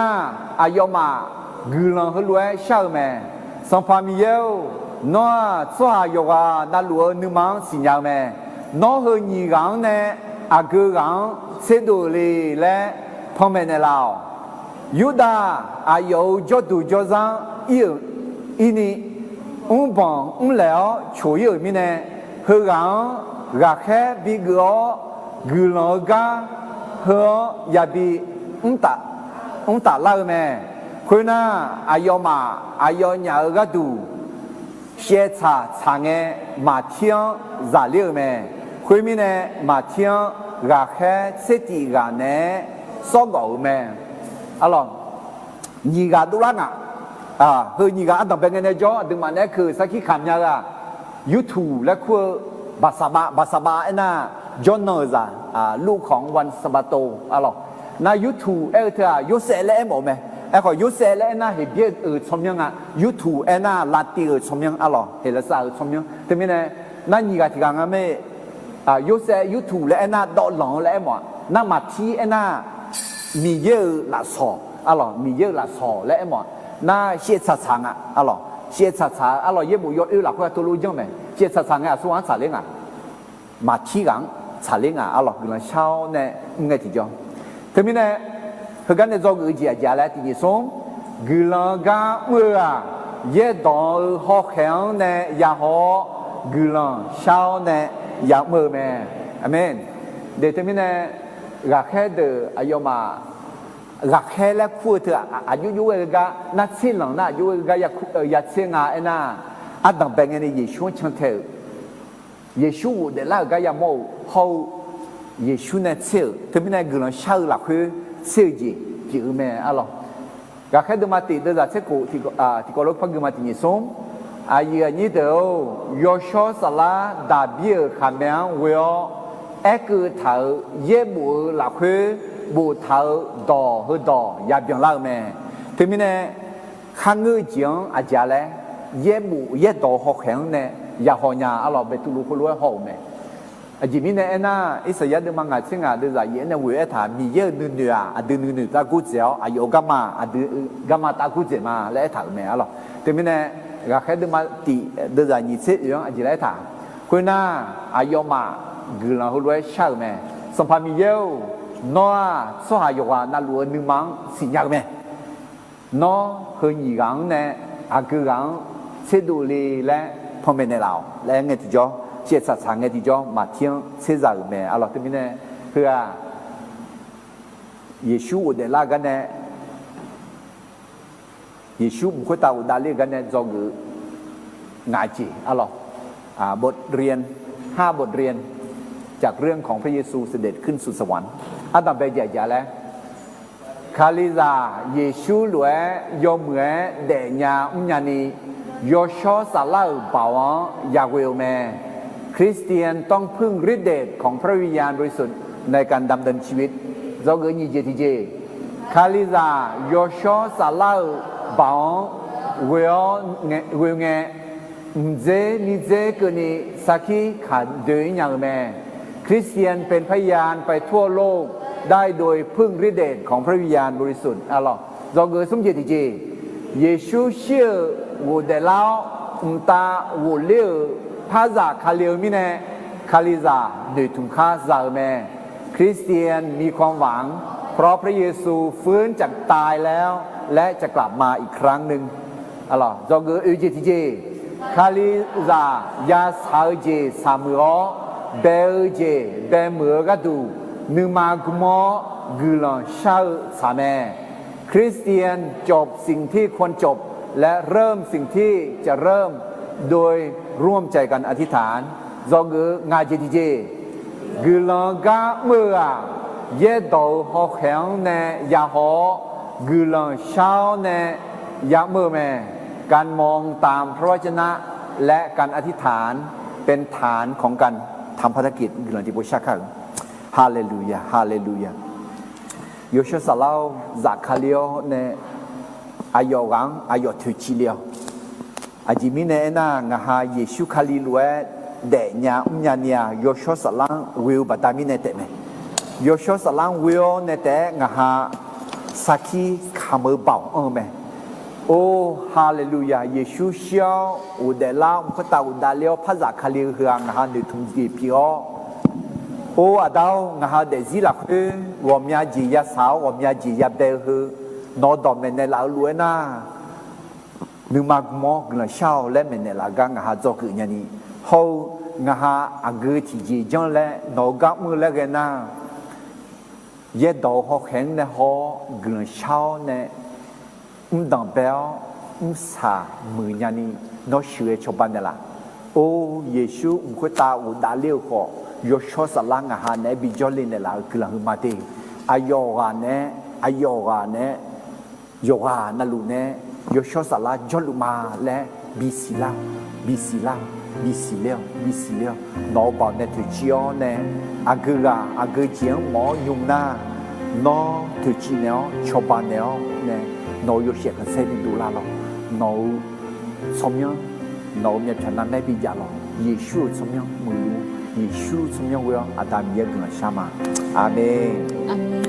อายุมากุลังฮัลโหลเช้าแม่สัมภามีเยวน้อสวายกาดัลลัวนึมังสิญญาแม่น้อเฮนี่กังเนี่ยอากูกังเสดูลีและพ่อแม่ในลาวยูดาอายุจดดูจดจังอีนี่บังแล้วช่วยมีเนี่ยเฮกังรักแค่บิกกุลกาเฮยาบีตาลาแม่คุณน่าอายุมาอายุเนี่ยก็ดูเสียชาชางเงมาเที่ยงจาเลี้ยแม่คุณมีเนี่ยมาเที่ยงรักแค่เสติกันเนี่ยสกอแม่อะไรนี่ก็ดูแล้วนะคือนี่ก็อันดับเป็นไงเนี่ยจ้าดึงมาเนี่ยคือสักที่ขำยังยูทูบและคือบาสบาไอ้น่าจอห์นเนอร์ลูกของวันสะบาโตอะไรน่ายูทูบเธอยูเซเลมอไหมขอยูเซเลน่าเห็นเบี้ยชมยังยูทูบน่าลาติชมยังอะไรเห็นแล้วสาวชมยังแต่ไม่เนี่ยนั่นนี่ก็ที่กังไม่ยูทูบและน่าดอลลงและหมดน่ามาที่น่ามีเยอะละสออะไรมีเยอะละสอและหมดน่าเชี่ยชัดชังอะไรเชี่ยชัดชังอะไรเยอะบุยอดหลักว่าตัวรู้ยังไงเชี่ยชัดชังส่วนสาเลงมาที่กังสาเลงอะไรกำลังเช่าเนี่ยไงที่จ้าทีนี้เนี่ยคือการเนี่ยจะกูจะจะแล้วที่นี่ส่งกำลังการเมื่อเยอะดอกหอกแข็งเนี่ยยาหอกำลังเช่าเนี่ยยาเมื่อแม่อเมนเดี๋ยวทีนี้เนี่ยรักแค่เดืออายุมารักแค่แล้วพูดเถอะอายุยุ่งก็นัดสิ้นหลังน่ะยุ่งก็อยากเสียงไอ้น่ะอันดับเป็นไงเนี่ยเยซูช่างเถอะเยซูเดี๋ยวแล้วก็อยากมองเขาเยซูเนี่ยเชื่อทีนี้เนี่ยกำลังเชื่อหลักคือเชื่อจีแม่อะไรรักแค่เดิมมาติดเดี๋ยวจะเชื่อกูที่ก็รู้พักเดิมมาติดนี่ส่งอายุนี้เดียวยอชอสลาดาบิร์ขมิ้นเวลคือเท่าเย่บุหลักคือบุเท่าดอหรือดอยาเบียงเล่าแม่ทีนี้เนี่ยข้างเงยจียงอาจารย์เลยเย่บุเย่ดอหอกแข็งเนี่ยยาหอยาอะไรไปตุลุคุลุหอมแม่จีมีเนี่ยน่ะอิสยาเดิมังอาเซียนเดี๋ยวจะเย็นเนี่ยเวทถามมีเย่นึเนื้อดึงนึตากุเจียวอายุกัมมาดึกัมมาตากุเจมาแล้วถามแม่อะไรทีนี้เนี่ยรักแค่เดิมมาตีเดี๋ยวจะยิ่งเสียอย่างอาจารย์ถามคุณน่ะอายุมา กือเราหัวเช่าแม่สมภามีเยวนัวสหายว่านั่นลัวนึงมังสิยากแม่นัวเฮยีกังเนี่ยอากือกังเสดูลีและพอมเป็นในเราและเงี้ยที่จ่อเชื่อสัตย์สังเงี้ยที่จ่อมาเที่ยงเสียใจแม่อะไรที่มีเนี่ยเพื่อเยซูอุดลากันเนี่ยเยซูบุคคลตาอุดาลีกันเนี่ยจงงายจีอะไรบทเรียน5 บทเรียนจากเรื่องของพระเยซูเสด็จขึ้นสู่สวรรค์อันดับแรกใหญ่ๆแล้วคาลิซาเยซูหลวยยอมเหมือเดญาอุญญาณียอชอสาลาบ่าวยาเวลแมคริสเตียนต้องพึ่งฤทธิเดชของพระวิญญาณบริสุทธิ์ในการดำเนินชีวิตเราเกิดยี่เจทีเจคาลิซายอชอสาลาบ่าวเวลเงเจนิเจกุนีสักขีขันเดินอย่างแม่คริสเตียนเป็นพยานไปทั่วโลกได้โดยพึ่งฤทธิเดชของพระวิญญาณบริสุทธิ์อะไรเราเกิดสมเจติเจเยซูเชื่อวูเดลาอุตาวูเลี้ยวภาษาคาเลียวมิเนคาลิซาโดยทุนค่าซาแม่คริสเตียนมีความหวังเพราะพระเยซูฟื้นจากตายแล้วและจะกลับมาอีกครั้งหนึ่งอะไรเราเกิดเจติเจคาลิซายาสาวเจสามัวเบลเจเบมือกระดูนึมากุมอกุลอนชาวสาแม่คริสเตียนจบสิ่งที่ควรจบและเริ่มสิ่งที่จะเริ่มโดยร่วมใจกันอธิษฐานจงงาเจติเจกุลอนกาเมื่อเยดอหอแข็งเนยาหอกุลอนชาวเนยาเมื่อแม่การมองตามพระวจนะและการอธิษฐานเป็นฐานของการทำภารกิจกุลอนที่บุชาคังฮาเลลูยาฮาเลลูยาโยชสลาวจากคาเลียวเนอายอกังอายอทุชิเลียวอาจิมิเนน่างาฮาเยซูคาลิลเวเดญาอุญญาณีโยชสลางวิวบัตามิเนเตเมโยชสลางวิวเนเตงาฮาสักขีขามเบาเมโอ้ฮาเลลูยาเยซูเชียวอุเดลาอุคตาอุดาเลียวภาษาคาลิเฮืองาฮาดิทุงกีพิโอโอ้อาดาวงาฮาเดซิลักเอวอมยาจียาสาววอมยาจียาเบลเฮนอดอมเมเนลาลวยนานึมากมอกลาชาวและเมเนลากางาฮาจอกญานีเฮางาฮาอากทีจีจังและนอกามือและกันนาเยดอฮอแข็งเนฮอกลาชาวเนดังเบลสามือญานีนอช่วยชาวบ้านเนล่ะโอ้เยซูอุคตาอุดาเลียวขอยชสลังอาหารเนบิจอลินเนลากลังมาเตอายอกาเนโยกานาลูเนโยชสลาจอลุมาและบิสิลานอบอเนตุจิโอเนอากึเจียงหมอยุงนานอตุจิเนอชอบานเนอเนนอโยเชกันเซบิดูลาลอนอสมยังนอเมียฉันนั้นได้บิจาลอเยซูสมยังมือเยซูสมยังเวลอาดามเยกนชามาอาเมน